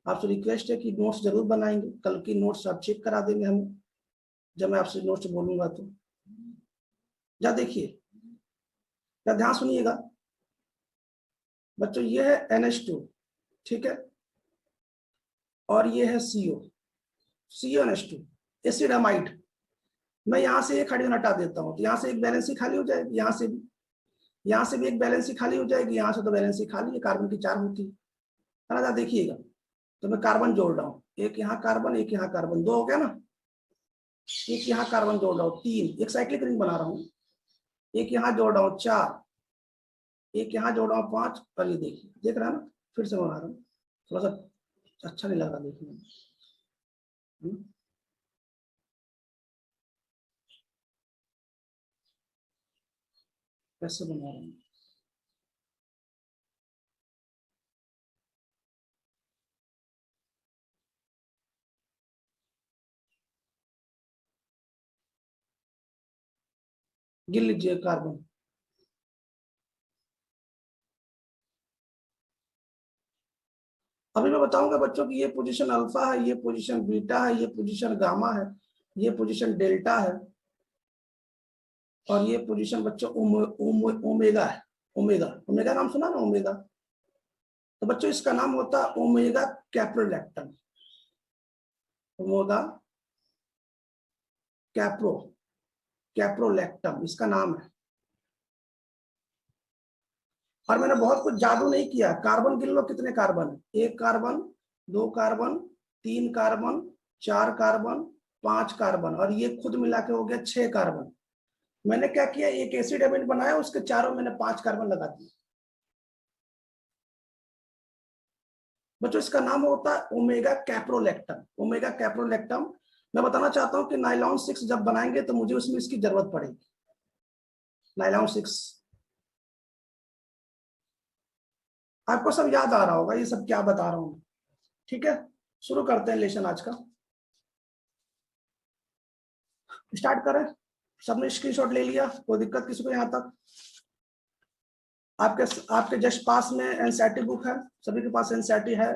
A: आपसे रिक्वेस्ट है कि नोट्स जरूर बनाएंगे, कल की नोट्स आप चेक करा देंगे हमें जब मैं आपसे नोट्स बोलूंगा तो। या देखिए, या ध्यान सुनिएगा बच्चों, ये है NH2, ठीक है, और ये है CO, CONH2 एसिड अमाइड। मैं यहां से एक हाइड्रोजन हटा देता हूं तो यहां से एक वैलेंसी खाली हो जाएगी, यहां से भी एक वैलेंसी खाली हो जाएगी, यहां से तो वैलेंसी खाली है, कार्बन की 4 होती है ना। देखिएगा तो मैं कार्बन जोड़ रहा हूँ, एक यहाँ कार्बन, एक यहाँ कार्बन, 2 हो गया ना। एक यहाँ कार्बन जोड़ रहा हूँ 3, एक साइक्लिक रिंग बना रहा हूँ। एक यहाँ जोड़ रहा हूँ 4, एक यहाँ जोड़ रहा हूँ 5, और ये देखिए, देख रहा है ना, फिर से बना रहा हूँ, थोड़ा सा अच्छा नहीं लग रहा देखने में। कैसे बना रहा हूँ, गिन लीजिए कार्बन। अभी मैं बताऊंगा बच्चों की ये पोजीशन अल्फा है, ये पोजीशन बीटा है, ये पोजीशन गामा है, ये पोजीशन डेल्टा है, और ये पोजीशन बच्चों ओमेगा है। ओमेगा, ओमेगा नाम सुना ना, ओमेगा। तो बच्चों इसका नाम होता है ओमेगा कैप्रोलैक्टम। ओमेगा कैप्रोलैक्टम इसका नाम है। और मैंने बहुत कुछ जादू नहीं किया। कार्बन गिन लो, कितने कार्बन है, 1 carbon, 2 carbon, 3 carbon, 4 carbon, 5 carbon, और ये खुद मिला के हो गया 6 कार्बन। मैंने क्या किया, एक एसिड एमिड बनाया, उसके चारों मैंने 5 कार्बन लगा दिए। बच्चों इसका नाम होता है ओमेगा कैप्रोलैक्टम। Omega caprolactam. मैं बताना चाहता हूं कि नाइलॉन 6 जब बनाएंगे तो मुझे उसमें इसकी जरूरत पड़ेगी, नाइलॉन 6। आपको सब याद आ रहा होगा ये सब क्या बता रहा हूं, ठीक है। शुरू करते हैं लेसन आज का, स्टार्ट करें। सबने स्क्रीनशॉट ले लिया, कोई दिक्कत किसी को यहाँ तक? आपके आपके जस्ट पास में एनसीईआरटी बुक है, सभी के पास एनसीईआरटी है।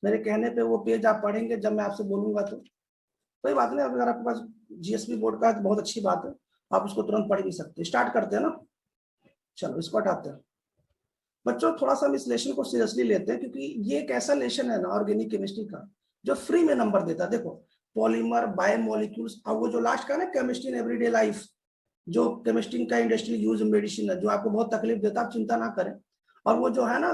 A: मेरे कहने पे वो पेज आप पढ़ेंगे जब मैं आपसे बोलूंगा तो कोई बात नहीं। अगर आपके पास जीएसपी बोर्ड का है तो बहुत अच्छी बात है, आप उसको तुरंत पढ़ भी सकते हैं। स्टार्ट करते हैं ना, चलो इसको हटाते हैं। बच्चों थोड़ा सा हम इस लेसन को सीरियसली लेते हैं क्योंकि ये एक ऐसा लेसन है ना ऑर्गेनिक केमिस्ट्री का जो फ्री में नंबर देता है। देखो, पॉलीमर, बायोमोलिक्यूल्स, अब वो जो लास्ट का ना केमिस्ट्री इन एवरीडे लाइफ, जो केमिस्ट्री का इंडस्ट्रियल यूज मेडिसिन है, जो आपको बहुत तकलीफ देता है, आप चिंता ना करें। और वो जो है ना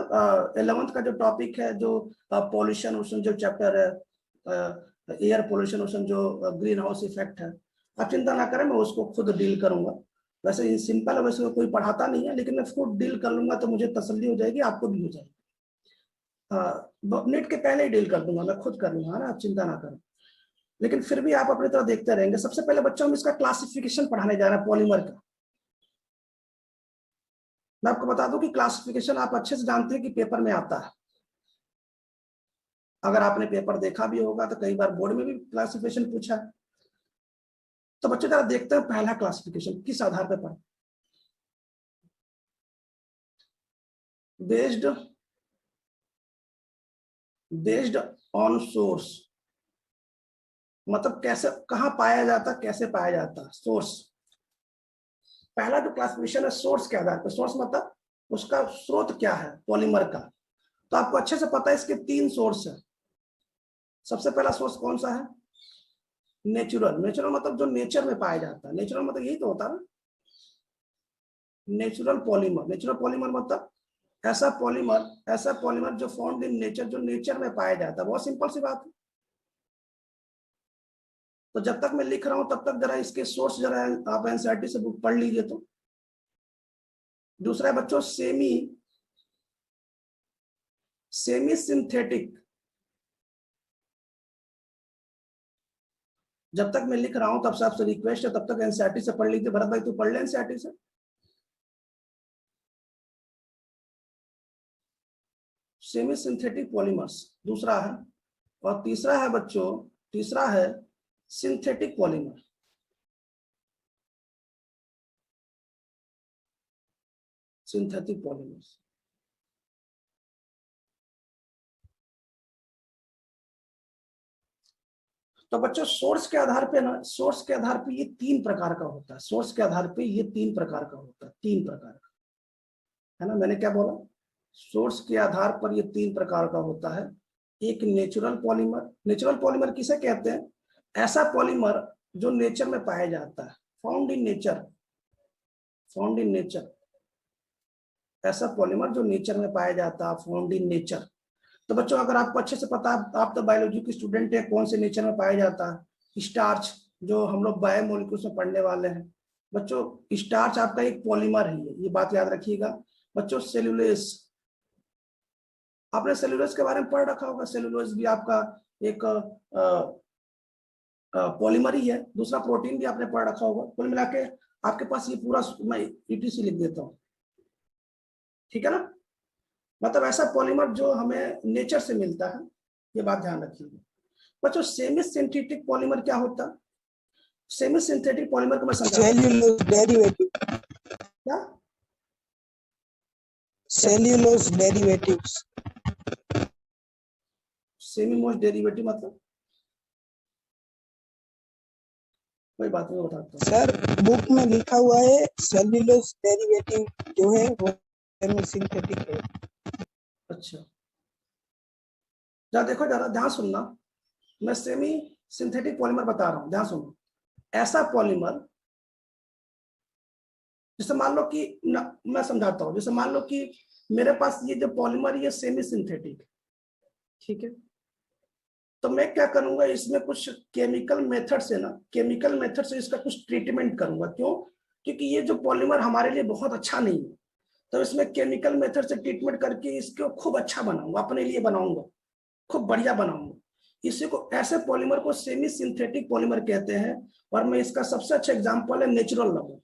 A: 11th का जो टॉपिक है, जो पॉल्यूशन ओशन जो चैप्टर है, एयर पॉल्यूशन ओशन जो ग्रीन हाउस इफेक्ट है, आप चिंता ना करें, मैं उसको खुद डील करूंगा। वैसे सिंपल है, वैसे कोई पढ़ाता नहीं है, लेकिन मैं खुद डील कर लूंगा तो मुझे तसल्ली हो जाएगी, आपको भी हो जाएगी। नेट के पहले ही डील कर दूंगा, मैं खुद कर लूंगा ना, आप चिंता ना करें। लेकिन फिर भी आप अपनी तरह देखते रहेंगे। सबसे पहले बच्चों हम इसका क्लासिफिकेशन पढ़ाने जा रहे हैं पॉलीमर का। मैं आपको बता दूं कि क्लासिफिकेशन आप अच्छे से जानते हैं कि पेपर में आता है। अगर आपने पेपर देखा भी होगा तो कई बार बोर्ड में भी क्लासिफिकेशन पूछा है। तो बच्चे जरा देखते हैं पहला क्लासिफिकेशन किस आधार पर पढ़े। बेस्ड ऑन सोर्स, मतलब कैसे, कहां पाया जाता, कैसे पाया जाता, सोर्स। पहला जो क्लासिफिकेशन है सोर्स के आधार पर। सोर्स मतलब उसका स्रोत क्या है पॉलीमर का। तो आपको अच्छे से पता है इसके 3 सोर्स है। सबसे पहला सोर्स कौन सा है? नेचुरल। नेचुरल मतलब जो नेचर में पाया जाता है। नेचुरल मतलब यही तो होता है ना, नेचुरल पॉलीमर। नेचुरल पॉलीमर मतलब ऐसा पॉलीमर जो फाउंड इन नेचर, जो नेचर में पाया जाता है। बहुत सिंपल सी बात है। तो जब तक मैं लिख रहा हूं तब तक जरा इसके सोर्स जरा आप एनसीईआरटी से बुक पढ़ लीजिए। तो दूसरा है बच्चों सेमी सिंथेटिक। जब तक मैं लिख रहा हूं तब से आपसे रिक्वेस्ट है, तब तक एनसीईआरटी से पढ़ लीजिए। भरत भाई तू पढ़ ले एनसीईआरटी से। सेमी सिंथेटिक पॉलीमर्स दूसरा है। और तीसरा है बच्चों, तीसरा है सिंथेटिक पॉलीमर। Synthetic polymers. तो बच्चों सोर्स के आधार पे ना, सोर्स के आधार पे ये 3 प्रकार का होता है। सोर्स के आधार पे ये 3 प्रकार का होता है, 3 प्रकार का, है ना। मैंने क्या बोला, सोर्स के आधार पर ये 3 प्रकार का होता है। एक नेचुरल पॉलीमर। नेचुरल पॉलीमर किसे कहते हैं? ऐसा पॉलीमर जो नेचर में पाया जाता है, found in nature, found in nature. ऐसा पॉलीमर जो नेचर में पाया जाता है, फाउंड इन नेचर। तो बच्चों अगर आपको अच्छे से पता है, आप तो बायोलॉजी के स्टूडेंट है, कौन से नेचर में पाया जाता है? स्टार्च, जो हम लोग बायोमोलिक्यूल्स में पढ़ने वाले हैं। बच्चों स्टार्च आपका एक पॉलीमर है, ये बात याद रखिएगा। बच्चों सेलुलोज, आपने सेलुलोज के बारे में पढ़ रखा होगा। सेलुलोज भी आपका एक पॉलीमर ही है। दूसरा प्रोटीन भी आपने पढ़ रखा होगा। कुल मिला के आपके पास ये पूरा, मैं ETC लिख देता हूँ, ठीक है ना। मतलब ऐसा पॉलीमर जो हमें नेचर से मिलता है, ये बात ध्यान रखिएगा। बच्चों सेमी सिंथेटिक पॉलीमर क्या होता है? सेमी सिंथेटिक पॉलीमर को मैं समझा,
B: सेल्यूलोज डेरिवेटिव,
A: क्या
B: cellulose derivatives,
A: semi most derivative मतलब कोई बात नहीं, बताता हूँ।
B: सर बुक में लिखा हुआ है सेल्यूलोज डेरिवेटिव जो है वो सेमी सिंथेटिक है।
A: अच्छा, जरा देखो, जरा ध्यान सुनना, मैं सेमी सिंथेटिक पॉलीमर बता रहा हूं, ध्यान सुनो। ऐसा पॉलीमर, जैसे मान लो कि मैं समझाता हूं, जैसे मान लो कि मेरे पास ये जो पॉलीमर ये सेमी सिंथेटिक, ठीक है। तो मैं क्या करूंगा, इसमें कुछ केमिकल मेथड से ना, केमिकल मेथड से इसका कुछ ट्रीटमेंट करूंगा। क्यों? क्योंकि ये जो पॉलीमर हमारे लिए बहुत अच्छा नहीं है, तो इसमें केमिकल मेथड से ट्रीटमेंट करके इसको खूब अच्छा बनाऊंगा, अपने लिए बनाऊंगा, खूब बढ़िया बनाऊंगा। इसी को, ऐसे पॉलीमर को सेमी सिंथेटिक पॉलीमर कहते हैं। और मैं इसका सबसे अच्छा एग्जांपल है नेचुरल रबर।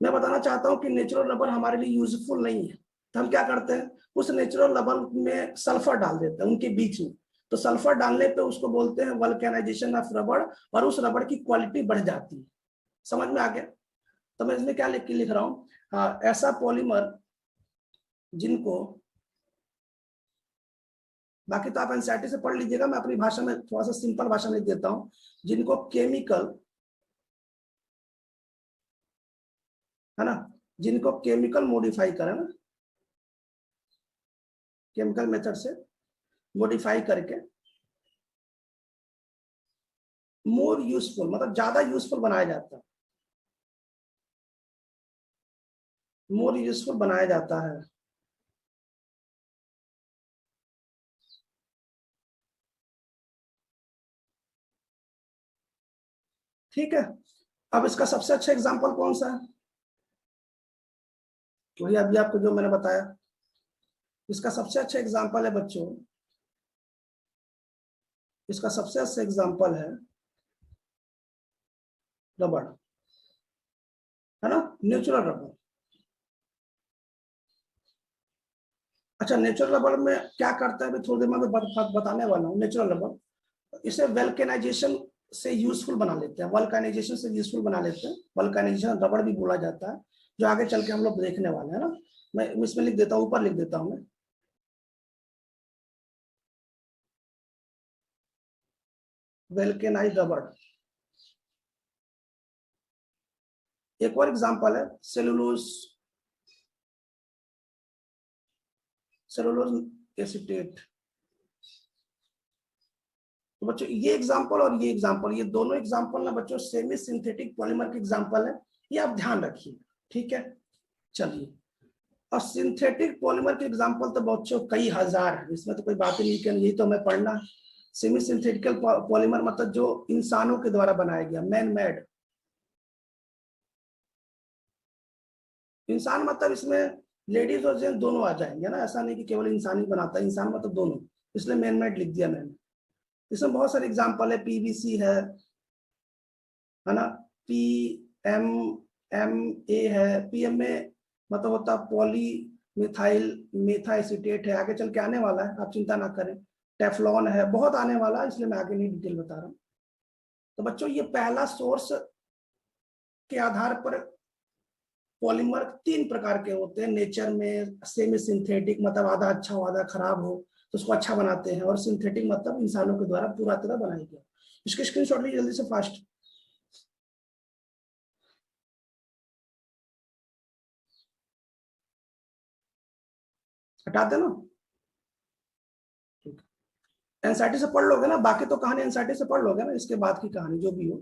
A: मैं बताना चाहता हूं कि नेचुरल रबर हमारे लिए यूजफुल नहीं है, तो हम क्या करते हैं, उस नेचुरल रबर में सल्फर डाल देते हैं उनके बीच में। तो सल्फर डालने पे उसको बोलते हैं वल्केनाइजेशन ऑफ रबर, और उस रबर की क्वालिटी बढ़ जाती है। समझ में आ गया? तो मैं इसमें क्या लिख रहा हूँ, ऐसा पॉलीमर जिनको, बाकी तो आप एनसीईआरटी से पढ़ लीजिएगा, मैं अपनी भाषा में थोड़ा सा सिंपल भाषा में देता हूं, जिनको केमिकल, है ना, जिनको केमिकल मॉडिफाई करें ना, केमिकल मेथड से मॉडिफाई करके मोर यूजफुल, मतलब ज्यादा यूजफुल बनाया जाता है, मोर यूजफुल बनाया जाता है। ठीक है। अब इसका सबसे अच्छा एग्जांपल कौन सा है? वही अभी आपको जो मैंने बताया, इसका सबसे अच्छा एग्जांपल है बच्चों, इसका सबसे अच्छा एग्जांपल है रबर, है ना, नेचुरल रबर। अच्छा, नेचुरल रबर में क्या करता है अभी थोड़ी देर में बताने वाला हूँ। नेचुरल रबर, इसे वल्केनाइजेशन से यूजफुल बना लेते हैं, वल्केनाइजेशन से यूजफुल बना लेते हैं। वल्केनाइजेशन रबर भी बोला जाता है, जो आगे चल के हम लोग देखने वाले हैं ना। मैं इसमें लिख देता हूँ, ऊपर लिख देता हूँ मैं, वल्केनाइज रबर। एक और एग्जांपल है सेलुलोज, सेलुलोज एसीटेट। तो बच्चों ये एग्जांपल और ये एग्जांपल, ये दोनों एग्जांपल ना बच्चों सेमी सिंथेटिक पॉलीमर के एग्जांपल है, ये आप ध्यान रखिए, ठीक है। चलिए, और सिंथेटिक पॉलीमर के एग्जांपल तो बच्चों कई हजार है, इसमें तो कोई बात ही नहीं कि यही तो हमें पढ़ना। सेमी सिंथेटिकल पॉलीमर मतलब जो इंसानों के द्वारा बनाया गया, मैन मेड। इंसान मतलब इसमें लेडीज और जेंट्स दोनों आ जाएंगे ना, ऐसा नहीं कि केवल इंसान ही बनाता है, इंसान मतलब दोनों, इसलिए मैन मेड लिख दिया मैंने। इसमें बहुत सारे एग्जांपल है, PVC है ना, PMMA है। PMA मतलब होता पॉली मिथाइल मेथा एसीटेट है, आगे चल के आने वाला है, आप चिंता ना करें। टेफ्लॉन है, बहुत आने वाला है, इसलिए मैं आगे नहीं डिटेल बता रहा हूँ। तो बच्चों ये पहला सोर्स के आधार पर पॉलीमर 3 प्रकार के होते हैं नेचर में। सेमी सिंथेटिक मतलब आधा अच्छा हो आधा खराब हो तो उसको अच्छा बनाते हैं, और सिंथेटिक मतलब इंसानों के द्वारा पूरा तरह बनाया गया। इसके स्क्रीनशॉट लीजिए जल्दी से फास्ट। हटा देना, एनसीईआरटी से पढ़ लोगे ना, बाकी तो कहानी एनसीईआरटी से पढ़ लोगे ना, इसके बाद की कहानी जो भी हो।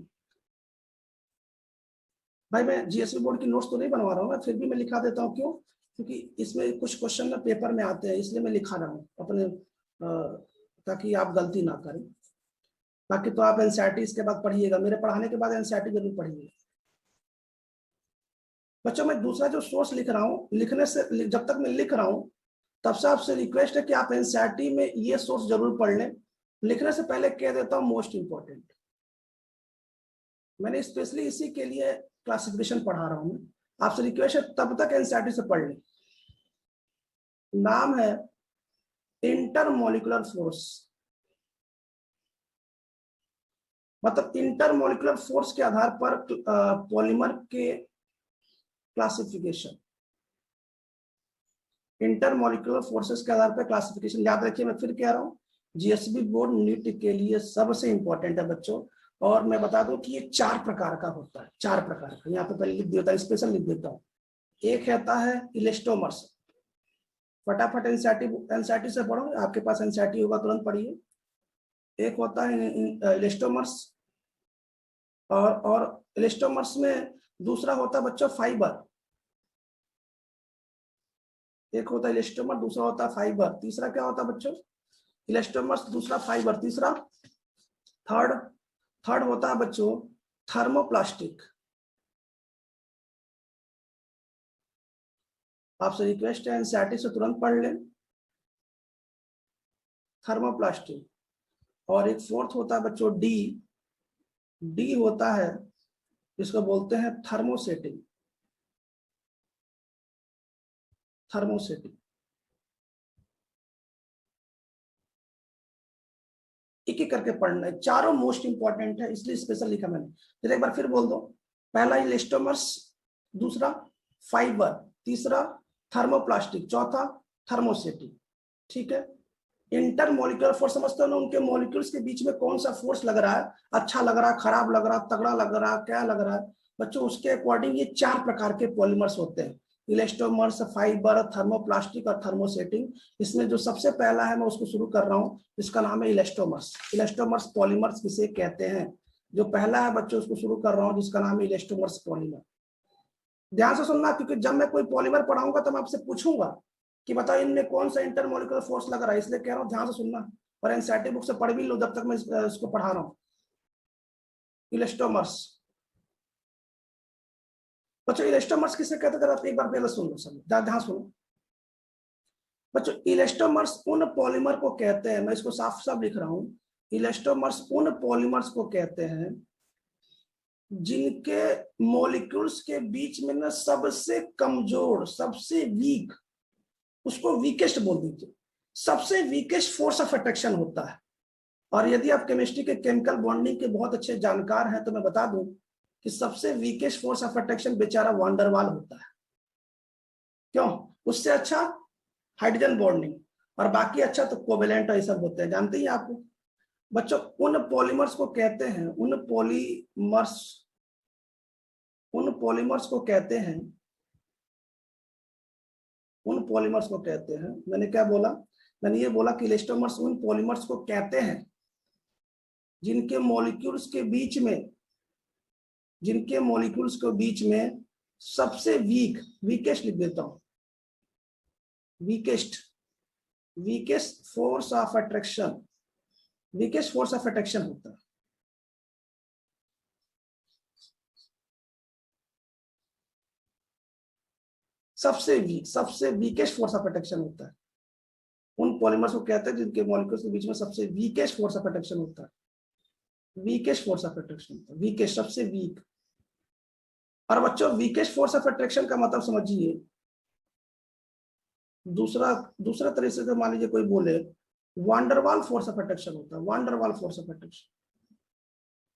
A: भाई मैं जीएसवी बोर्ड की नोट्स तो नहीं बनवा रहा हूँ, फिर भी मैं लिखा देता हूँ। क्यों? क्योंकि इसमें कुछ क्वेश्चन ना पेपर में आते हैं, इसलिए मैं लिखा रहा हूँ अपने ताकि आप गलती ना करें। बाकी तो आप एनसीईआरटी इसके बाद पढ़िएगा, मेरे पढ़ाने के बाद एनसीईआरटी जरूर पढ़िएगा। बच्चों मैं दूसरा जो सोर्स लिख रहा हूँ, लिखने से जब तक मैं लिख रहा हूँ तब से आपसे रिक्वेस्ट है कि आप एनसीईआरटी में ये सोर्स जरूर पढ़ लें। लिखने से पहले कह देता हूँ मोस्ट इंपॉर्टेंट, मैंने स्पेशली इसी के लिए क्लासिफिकेशन पढ़ा रहा हूँ। आपसे रिक्वेस्ट है तब तक एनसीईआरटी से पढ़ लें। नाम है इंटरमोलिकुलर फोर्स, मतलब इंटरमोलिकुलर फोर्स के आधार पर पॉलीमर के क्लासिफिकेशन। इंटरमोलिकुलर फोर्सेस के आधार पर क्लासिफिकेशन याद रखिए, मैं फिर कह रहा हूँ जीएसबी बोर्ड नीट के लिए सबसे इंपॉर्टेंट है बच्चों। और मैं बता दूं कि ये 4 प्रकार का होता है, 4 प्रकार का। यहाँ पे पहले लिख देता हूँ, स्पेशल लिख देता हूँ। एक रहता है इलेस्टोमर्स, फटाफट एनसीईआरटी से पढ़ो, आपके पास एनसीईआरटी होगा तुरंत पढ़िए। एक होता है इलेस्टोमर्स, और इलेस्टोमर्स में दूसरा होता है बच्चों फाइबर। एक होता है इलेस्टोमर, दूसरा होता है फाइबर, तीसरा क्या होता है बच्चों? इलेस्टोमर्स, दूसरा फाइबर, तीसरा थर्ड होता है बच्चों थर्मोप्लास्टिक। आपसे रिक्वेस्ट है एनसीईआरटी से तुरंत पढ़ लें, थर्मोप्लास्टिक। और एक फोर्थ होता है बच्चों डी होता है, जिसको बोलते हैं थर्मोसेटिंग। एक एक करके पढ़ना है, चारों मोस्ट इंपॉर्टेंट है इसलिए स्पेशल लिखा मैंने। फिर एक बार फिर बोल दो, पहला इलेस्टोमर्स, दूसरा फाइबर, तीसरा थर्मोप्लास्टिक, चौथा थर्मोसेटिंग। ठीक है। इंटरमोलिकुलर फोर्स समझते हो ना, उनके मॉलिक्यूल्स के बीच में कौन सा फोर्स लग रहा है, अच्छा लग रहा है, खराब लग रहा है, तगड़ा लग रहा है, क्या लग रहा है बच्चों, उसके अकॉर्डिंग ये 4 प्रकार के पॉलीमर्स होते हैं, इलेस्टोमर्स, फाइबर, थर्मोप्लास्टिक और थर्मोसेटिंग। इसमें जो सबसे पहला है मैं उसको शुरू कर रहा हूँ, इसका नाम है इलेस्टोमर्स। इलेस्टोमर्स पॉलीमर्स किसे कहते हैं? जो पहला है बच्चों उसको शुरू कर रहा हूँ, जिसका नाम है इलेस्टोमर्स पॉलीमर। ध्यान से सुनना, क्योंकि जब मैं कोई पॉलीमर पढ़ाऊंगा तो मैं आपसे पूछूंगा कि बताओ इनमें कौन सा इंटरमोलिकुलर फोर्स लग रहा है, इसलिए कह रहा हूँ ध्यान से सुनना, और एनसीईआरटी बुक से पढ़ भी लो जब तक मैं इसको पढ़ा रहा हूँ। इलेस्टोमर्स बच्चों, इलेस्टोमर्स किसे कहते हैं? एक बार पहले सुन लो, सब ध्यान सुनो बच्चों। इलेस्टोमर्स उन पॉलीमर को कहते हैं, मैं इसको साफ साफ लिख रहा हूँ, इलेस्टोमर्स उन पॉलीमर्स को कहते हैं जिनके मॉलिक्यूल्स के बीच में ना सबसे कमजोर, सबसे वीक, उसको वीकेस्ट बोल दीजिए, सबसे वीकेस्ट फोर्स ऑफ अट्रैक्शन होता है। और यदि आप केमिस्ट्री के केमिकल बॉन्डिंग के बहुत अच्छे जानकार हैं तो मैं बता दूं कि सबसे वीकेस्ट फोर्स ऑफ अट्रैक्शन बेचारा वांडरवाल होता है। क्यों? उससे अच्छा हाइड्रोजन बॉन्डिंग, और बाकी अच्छा तो कोवेलेंट और ये सब होते हैं, जानते ही आपको बच्चों। उन पॉलीमर्स को कहते हैं, उन पॉलीमर्स को कहते हैं, मैंने क्या बोला? मैंने ये बोला कि इलेस्टोमर्स उन पॉलीमर्स को कहते हैं जिनके मॉलिक्यूल्स के बीच में सबसे वीकेस्ट लिख देता हूं, वीकेस्ट फोर्स ऑफ अट्रैक्शन होता है। सबसे वीकेस्ट फोर्स ऑफ अट्रैक्शन होता है, उन पॉलीमर्स को कहते हैं जिनके मॉलिक्यूल्स के बीच में सबसे वीकेस्ट फोर्स ऑफ अट्रैक्शन होता है। वीकेस्ट, सबसे वीक। और बच्चों वीकेस्ट फोर्स ऑफ अट्रैक्शन का मतलब समझिए, दूसरा तरीके से मान लीजिए कोई बोले वांडरवाल फोर्स ऑफ अट्रैक्शन होता है, van der Waal force of attraction.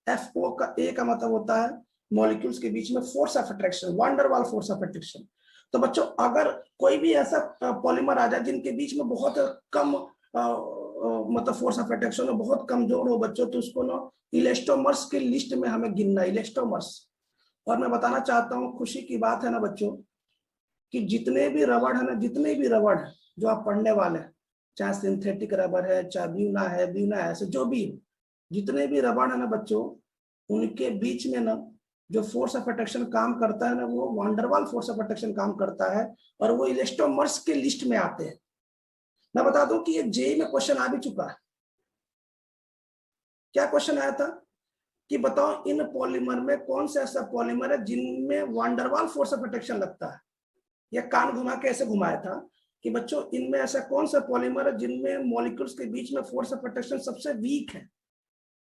A: FO का ए का मतलब होता है मॉलिक्यूल्स के बीच में force of attraction, van der Waal force of attraction. तो बच्चों अगर कोई भी ऐसा पॉलीमर आ जाए जिनके बीच में बहुत कम मतलब फोर्स ऑफ अट्रैक्शन बहुत कमजोर हो बच्चों, तो उसको ना इलेस्टोमर्स की लिस्ट में हमें गिनना, इलेस्टोमर्स। और मैं बताना चाहता हूँ, खुशी की बात है ना बच्चों, कि जितने भी रबड़ है ना, जितने भी रबड़ है जो आप पढ़ने वाले हैं, चाहे सिंथेटिक रबड़ है, चाहे ब्यूना है ऐसे जो भी, जितने भी रबड़ है ना बच्चों, उनके बीच में ना जो फोर्स ऑफ अट्रैक्शन काम करता है ना, वो वांडरवाल फोर्स ऑफ अट्रैक्शन काम करता है, और वो इलेस्टोमर्स के लिस्ट में आते हैं। मैं बता दूं कि ये जेईई में क्वेश्चन आ भी चुका है। क्या क्वेश्चन आया था कि बताओ इन पॉलीमर में कौन सा ऐसा पॉलीमर है जिनमें वांडरवाल फोर्स ऑफ अट्रैक्शन लगता है। या कान घुमा के ऐसे घुमाया था कि बच्चों इनमें ऐसा कौन सा पॉलीमर है जिनमें मॉलिक्यूल्स के बीच में फोर्स ऑफ अट्रैक्शन सबसे वीक है।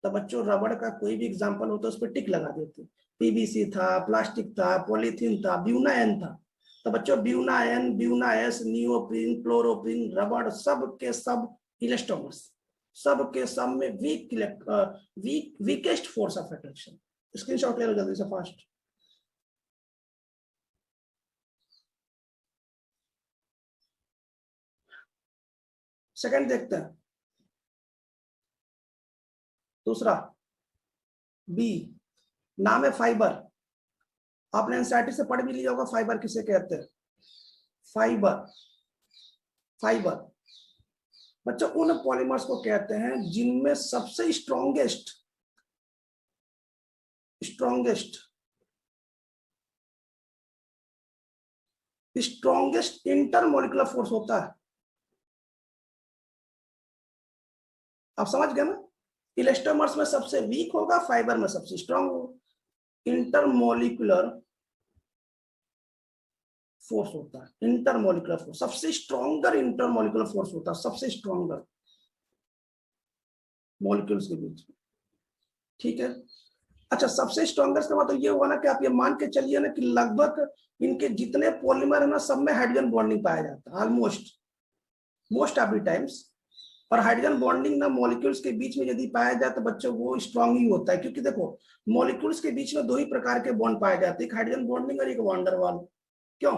A: तो बच्चों रबड़ का कोई भी एग्जांपल हो तो उस पर टिक लगा देते। पीवीसी था, प्लास्टिक था, पॉलीथीन था, ब्यूनाएन था। तो बच्चों ब्यूनाएन, ब्यूनाएस, नियोप्रीन, क्लोरोप्रीन, रबड़ सब के सब इलेस्टोमर्स, सब के सब में weakest force of attraction. Screenshot ले लो जल्दी से फास्ट। सेकंड देखते हैं, दूसरा बी, नाम है फाइबर। आपने एनसीईआरटी से पढ़ भी लिया होगा फाइबर किसे कहते हैं। फाइबर, फाइबर बच्चों उन पॉलीमर्स को कहते हैं जिनमें सबसे स्ट्रॉन्गेस्ट इंटरमोलिकुलर फोर्स होता है। आप समझ गए ना, इलेस्टोमर्स में सबसे वीक होगा, फाइबर में सबसे स्ट्रॉन्ग होगा। इंटरमोलिकुलर फोर्स होता है, इंटरमोलिकुलर फोर्स सबसे स्ट्रॉन्गर इंटरमोलिकुलर फोर्स होता है, सबसे स्ट्रॉन्गर मॉलिक्यूल्स के बीच में। ठीक है, अच्छा सबसे स्ट्रॉन्गेस्ट का मतलब ये हुआ ना कि आप ये मान के चलिए ना कि लगभग इनके जितने पॉलीमर है ना सब में हाइड्रोजन बॉन्डिंग पाया जाता है, almost most of the times. और हाइड्रोजन बॉन्डिंग ना मॉलिक्यूल्स के बीच में यदि पाया जाए तो बच्चों वो स्ट्रांग ही होता है, क्योंकि देखो मॉलिक्यूल्स के बीच में दो ही प्रकार के बॉन्ड पाए जाते हैं, एक हाइड्रोजन बॉन्डिंग और एक वांडरवाल। क्यों,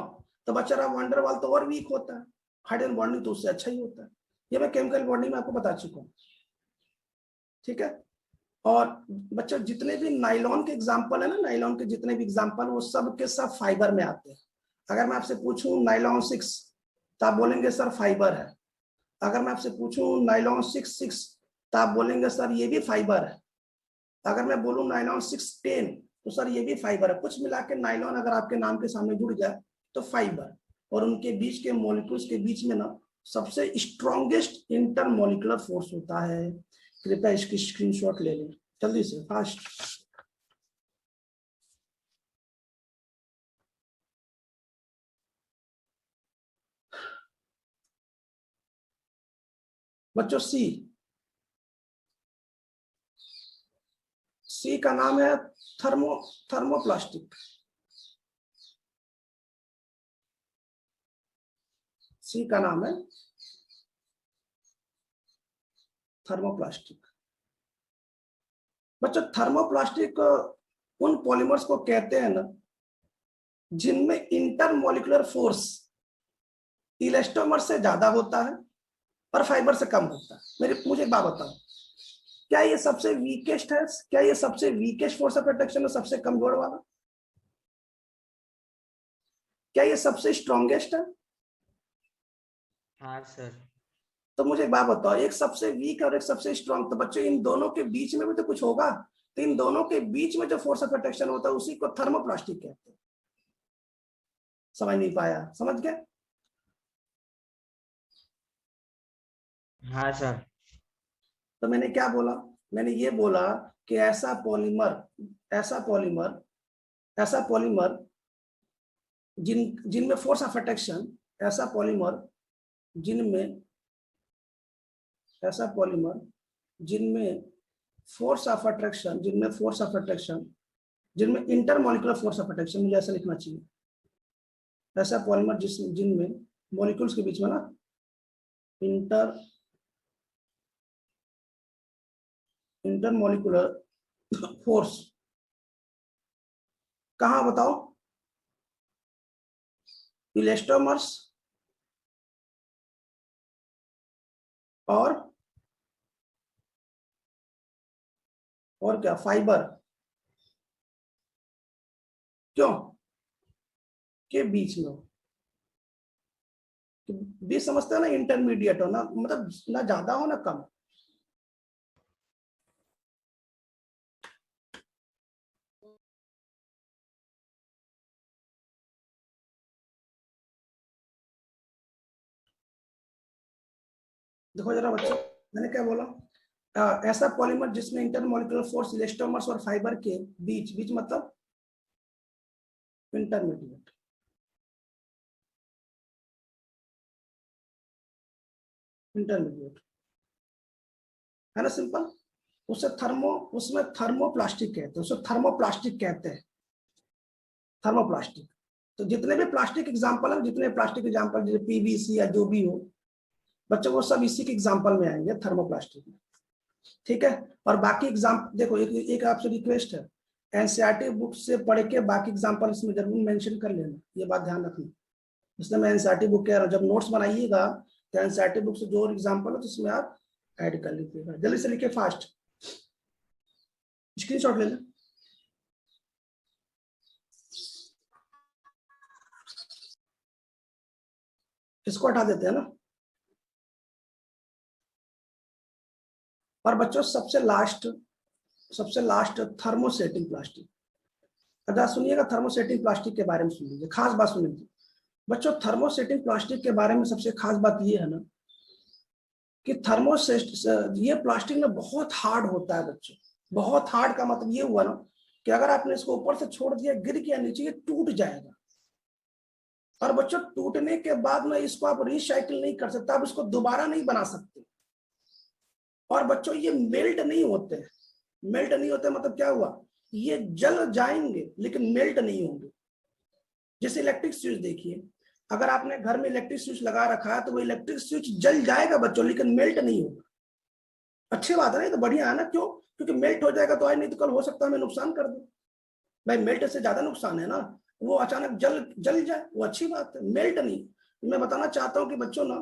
A: तो बच्चा वांडरवाल तो और वीक होता है, हाइड्रोजन बॉन्डिंग तो उससे अच्छा ही होता है। ये मैं केमिकल बॉन्डिंग में आपको बता चुका हूँ। ठीक है, और बच्चों जितने भी नाइलॉन के एग्जाम्पल है ना, नाइलॉन के जितने भी एग्जाम्पल वो सब के सब फाइबर में आते हैं। अगर मैं आपसे पूछूं नाइलॉन 6 तो आप बोलेंगे सर फाइबर है। अगर मैं आपसे पूछूं नाइलॉन 6 तो आप बोलेंगे सर ये भी फाइबर है। अगर मैं बोलूं नाइलॉन 610 तो सर ये भी फाइबर है। कुछ मिला के नाइलॉन अगर आपके नाम के सामने जुड़ जाए तो फाइबर। और उनके बीच के मॉलिक्यूल्स के बीच में ना सबसे स्ट्रॉन्गेस्ट इंटरमॉलिकुलर फोर्स होता है। कृपया इसकी स्क्रीनशॉट ले लें जल्दी से फास्ट। बच्चों सी का नाम है थर्मोप्लास्टिक। सी का नाम है थर्मोप्लास्टिक। बच्चों थर्मोप्लास्टिक उन पॉलीमर्स को कहते हैं ना जिनमें इंटरमॉलिकुलर फोर्स इलेस्टोमर से ज्यादा होता है और फाइबर से कम होता है। मुझे एक बात बताओ, क्या ये सबसे वीकेस्ट है, क्या ये सबसे वीकेस्ट फोर्स ऑफ अट्रैक्शन है, सबसे कमजोर वाला? क्या ये सबसे स्ट्रॉन्गेस्ट है?
C: हाँ सर।
A: तो मुझे एक बात बताओ, एक सबसे वीक और एक सबसे स्ट्रॉन्ग, तो बच्चों इन दोनों के बीच में भी तो कुछ होगा। तो इन दोनों के बीच में जो फोर्स ऑफ अट्रैक्शन होता है उसी को थर्मोप्लास्टिक कहते हैं। समझ नहीं पाया, समझ गए?
C: हाँ सर।
A: तो मैंने क्या बोला, मैंने ये बोला कि ऐसा पॉलीमर ऐसा पॉलीमर जिनमें फोर्स ऑफ अट्रैक्शन, ऐसा पॉलीमर जिनमें ऐसा पॉलीमर जिनमें फोर्स ऑफ अट्रैक्शन जिनमें इंटरमॉलिकुलर फोर्स ऑफ अट्रैक्शन, मुझे ऐसा लिखना चाहिए, ऐसा पॉलीमर जिनमें मॉलिक्यूल्स के बीच में ना इंटरमॉलिकुलर फोर्स कहाँ बताओ? इलास्टोमर्स और क्या? फाइबर क्यों के बीच में हो? बीच समझते हो ना, इंटरमीडिएट हो ना, मतलब ना ज्यादा हो ना कम। देखो जरा बच्चों, मैंने क्या बोला? ऐसा पॉलीमर जिसमें इंटरमोलिकुलर फोर्स इलास्टोमर्स और फाइबर के बीच, बीच मतलब इंटरमीडिएट। इंटरमीडिएट है ना, सिंपल। उसमें थर्मोप्लास्टिक कहते हैं, उसे थर्मोप्लास्टिक कहते हैं, थर्मोप्लास्टिक। तो जितने भी प्लास्टिक एग्जांपल है, जितने प्लास्टिक एग्जांपल जैसे पीवीसी या जो भी हो बच्चों, वो सब इसी के एग्जांपल में आएंगे, थर्मोप्लास्टिक में। ठीक है। और बाकी एग्जाम देखो, एक आपसे रिक्वेस्ट है, एनसीईआरटी बुक से पढ़ के बाकी एग्जांपल इसमें जरूर मेंशन कर लेना, ये बात ध्यान रखना। इसलिए मैं एनसीईआरटी बुक कह रहा हूँ, जब नोट्स बनाइएगा तो एनसीईआरटी बुक से जो एग्जांपल हो तो उसमें आप ऐड कर लीजिएगा। जल्दी से लिखिए, फास्ट स्क्रीनशॉट ले लें। इसको हटा देते हैं ना। और बच्चों सबसे लास्ट थर्मोसेटिंग प्लास्टिक। अगर सुनिएगा, थर्मोसेटिंग प्लास्टिक के बारे में सुन लीजिए, खास बात सुन लीजिए बच्चों। थर्मोसेटिंग प्लास्टिक के बारे में सबसे खास बात ये है ना कि ये प्लास्टिक में बहुत हार्ड होता है बच्चों। बहुत हार्ड का मतलब ये हुआ ना कि अगर आपने इसको ऊपर से छोड़ दिया, गिर गया नीचे, ये टूट जाएगा। और बच्चों टूटने के बाद में इसको आप रिसाइकिल नहीं कर सकते, आप इसको दोबारा नहीं बना सकते। और बच्चों ये मेल्ट नहीं होते। मेल्ट नहीं होते मतलब क्या हुआ? ये जल जाएंगे लेकिन मेल्ट नहीं होंगे। जैसे इलेक्ट्रिक स्विच देखिए, अगर आपने घर में इलेक्ट्रिक स्विच लगा रखा है तो वो इलेक्ट्रिक स्विच जल जाएगा बच्चों, लेकिन मेल्ट नहीं होगा। अच्छी बात है ना, तो बढ़िया है ना। क्यों? क्योंकि मेल्ट हो जाएगा तो आज नहीं तो कल हो सकता है हमें नुकसान कर दे। भाई मेल्ट से ज्यादा नुकसान है ना, वो अचानक जल जल जाए, वो अच्छी बात है। मेल्ट नहीं, मैं बताना चाहता हूँ कि बच्चों ना,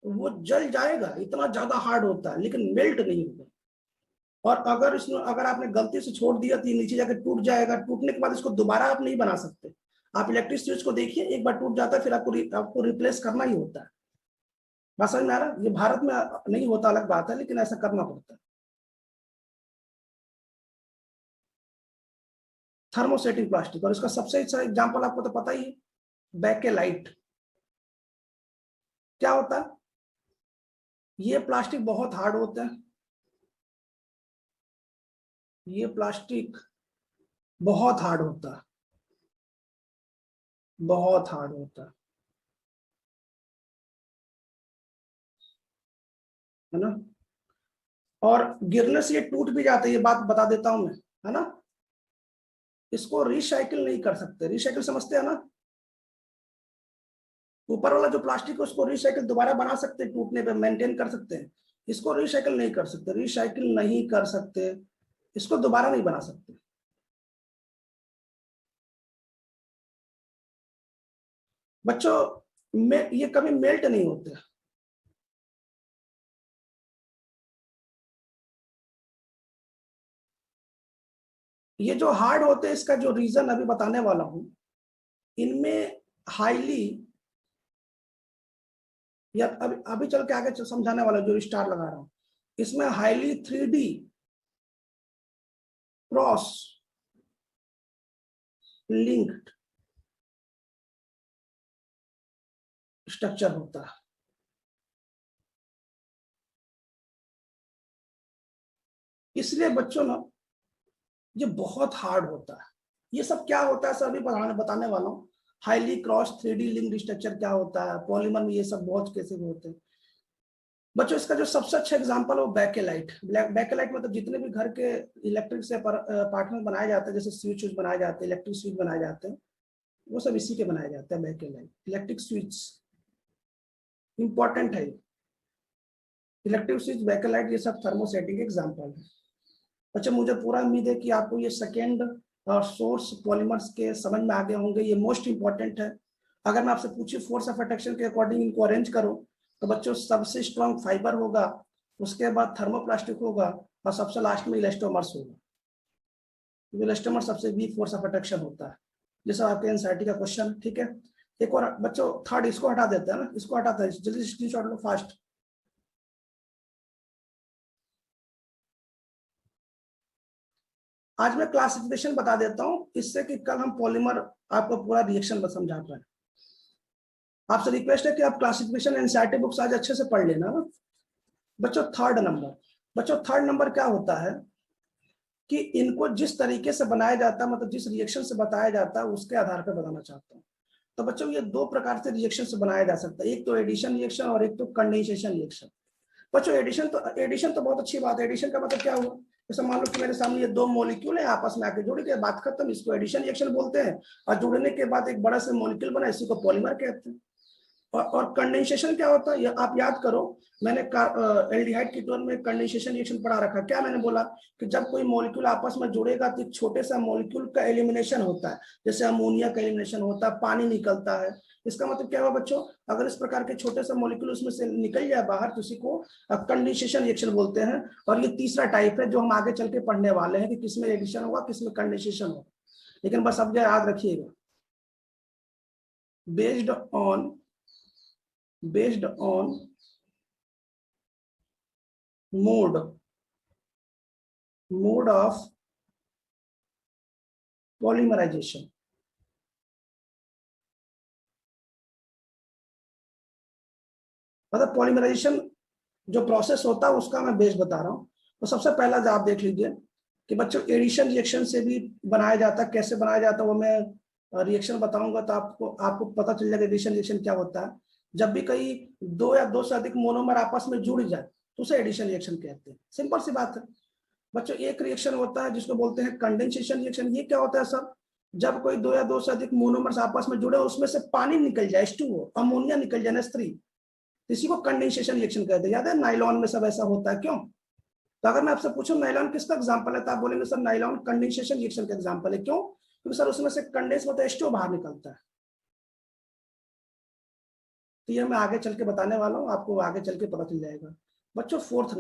A: वो जल जाएगा, इतना ज्यादा हार्ड होता है, लेकिन मेल्ट नहीं होगा। और अगर आपने गलती से छोड़ दिया तो ये नीचे जाकर टूट जाएगा। टूटने के बाद इसको दोबारा आप नहीं बना सकते। आप इलेक्ट्रिक स्विच को देखिए, एक बार टूट जाता है फिर आपको रिप्लेस करना ही होता है। बात समझ में आ रहा है? ये भारत में नहीं होता, अलग बात है, लेकिन ऐसा करना पड़ता है। थर्मोसेटिंग प्लास्टिक, और इसका सबसे अच्छा एग्जांपल आपको तो पता ही है, बैकेलाइट। क्या होता है? ये प्लास्टिक बहुत हार्ड होता है। ये प्लास्टिक बहुत हार्ड होता है, बहुत हार्ड होता है ना। और गिरने से ये टूट भी जाता है, ये बात बता देता हूं मैं, है ना। इसको रिसाइकिल नहीं कर सकते। रिसाइकिल समझते हैं ना? ऊपर वाला जो प्लास्टिक है उसको रिसाइकिल दोबारा बना सकते हैं, टूटने पे मेंटेन कर सकते हैं। इसको रिसाइकिल नहीं कर सकते, रिसाइकिल नहीं कर सकते, इसको दोबारा नहीं बना सकते बच्चों। ये कभी मेल्ट नहीं होते। ये जो हार्ड होते हैं, इसका जो रीजन अभी बताने वाला हूं, इनमें हाईली, या अभी चल के आगे समझाने वाला जो स्टार लगा रहा हूं, इसमें highly 3D cross linked structure होता है। इसलिए बच्चों ना, ये बहुत हार्ड होता है। ये सब क्या होता है सर, अभी बताने वाला हूँ। Highly cross 3D linked structure क्या होता है, पॉलीमर में ये सब बहुत कैसे होते हैं बच्चों। इसका जो सबसे अच्छा एग्जांपल है वो बैकेलाइट। बैकेलाइट मतलब जितने भी घर के इलेक्ट्रिक से अपार्टमेंट बनाए जाते हैं, जैसे स्विच बनाए जाते हैं, इलेक्ट्रिक स्विच बनाए जाते हैं, वो सब इसी के बनाए जाते हैं। बैकेलाइट इलेक्ट्रिक स्विच इंपॉर्टेंट है। इलेक्ट्रिक स्विच, बैकेलाइट, ये सब थर्मोसेटिंग एग्जाम्पल है। अच्छा, मुझे पूरा उम्मीद है कि आपको ये सेकेंड और सोर्स पॉलीमर्स के समझ में आगे होंगे, ये मोस्ट इंपॉर्टेंट है। अगर मैं आपसे पूछी फोर्स ऑफ अट्रैक्शन के अकॉर्डिंग इनको अरेंज करो, तो बच्चों सबसे स्ट्रॉन्ग फाइबर होगा, उसके बाद थर्मोप्लास्टिक होगा, और सबसे लास्ट में इलास्टोमर्स होगा। इलास्टोमर सबसे वीक फोर्स ऑफ अट्रैक्शन होता है, जैसा आपके एनसीईआरटी का क्वेश्चन। ठीक है, एक और बच्चों थर्ड इसको हटा देते हैं ना, इसको हटाते हैं, जल्दी स्क्रीनशॉट लो फास्ट। आज मैं क्लासिफिकेशन बता देता हूं, इससे कि कल हम पॉलीमर आपको पूरा रिएक्शन समझा पाए। आपसे रिक्वेस्ट है कि आप क्लासिफिकेशन एनसीईआरटी बुक्स आज अच्छे से पढ़ लेना ना बच्चों। थर्ड नंबर क्या होता है कि इनको जिस तरीके से बनाया जाता है, मतलब जिस रिएक्शन से बताया जाता है, उसके आधार पर बताना चाहता हूँ। तो बच्चों ये दो प्रकार से रिएक्शन से बनाया जा सकता है, एक तो एडिशन रिएक्शन और एक तो कंडेंसेशन रिएक्शन। बच्चों एडिशन तो बहुत अच्छी बात है। एडिशन का मतलब क्या हुआ, जैसे मान लो कि मेरे सामने ये दो मॉलिक्यूल है, आपस में आके जुड़ गए, बात खत्म, इसको एडिशन रिएक्शन बोलते हैं। और जुड़ने के बाद एक बड़ा सा मॉलिक्यूल बना, इसी को पॉलीमर कहते हैं। और कंडेंसेशन क्या होता है, आप याद करो, मैंने एल्डिहाइड कीटोन में कंडेंसेशन रिएक्शन पढ़ा रखा। क्या मैंने बोला कि जब कोई मॉलिक्यूल आपस में जुड़ेगा तो एक छोटे सा मॉलिक्यूल का एलिमिनेशन होता है, जैसे अमोनिया का एलिमिनेशन होता है, पानी निकलता है। इसका मतलब क्या हुआ बच्चों, अगर इस प्रकार के छोटे से मॉलिक्यूल उसमें से निकल जाए बाहर, तो इसी को कंडेंसेशन रिएक्शन बोलते हैं। और ये तीसरा टाइप है जो हम आगे चल के पढ़ने वाले हैं कि किसमें एडिशन होगा, किसमें कंडेंसेशन होगा। लेकिन बस अब याद रखिएगा, based on mode of polymerization, मतलब पॉलीमराइजेशन जो प्रोसेस होता है उसका मैं बेस बता रहा हूं। तो सबसे पहला जो आप देख लीजिए कि बच्चों एडिशन रिएक्शन से भी बनाया जाता है। कैसे बनाया जाता है वो मैं रिएक्शन बताऊंगा, तो आपको पता चल जाएगा एडिशन रिएक्शन क्या होता है। जब भी कई दो या दो से अधिक मोनोमर आपस में जुड़ जाए तो उसे एडिशन रिएक्शन कहते हैं। सिंपल सी बात है बच्चों। एक रिएक्शन होता है जिसको बोलते हैं कंडेंसेशन रिएक्शन। ये क्या होता है सर, जब कोई दो या दो से अधिक मोनोमर्स आपस में जुड़े, उसमें से पानी निकल जाए, H2O, अमोनिया निकल जाए, NH3, इसी को कंडेंसेशन रिएक्शन कहते हैं। याद है नाइलॉन में सब ऐसा होता है, क्यों? तो अगर मैं आपसे पूछूं नाइलॉन किसका एग्जांपल है, तो आप बोलेंगे सर नाइलॉन कंडेंसेशन रिएक्शन का एग्जांपल है। क्यों? क्योंकि सर उसमें से कंडेंस मतलब H2O बाहर निकलता है। तो ये मैं आगे चल के बताने वाला हूँ, आपको आगे चल के पता चल जाएगा। बच्चों फोर्थ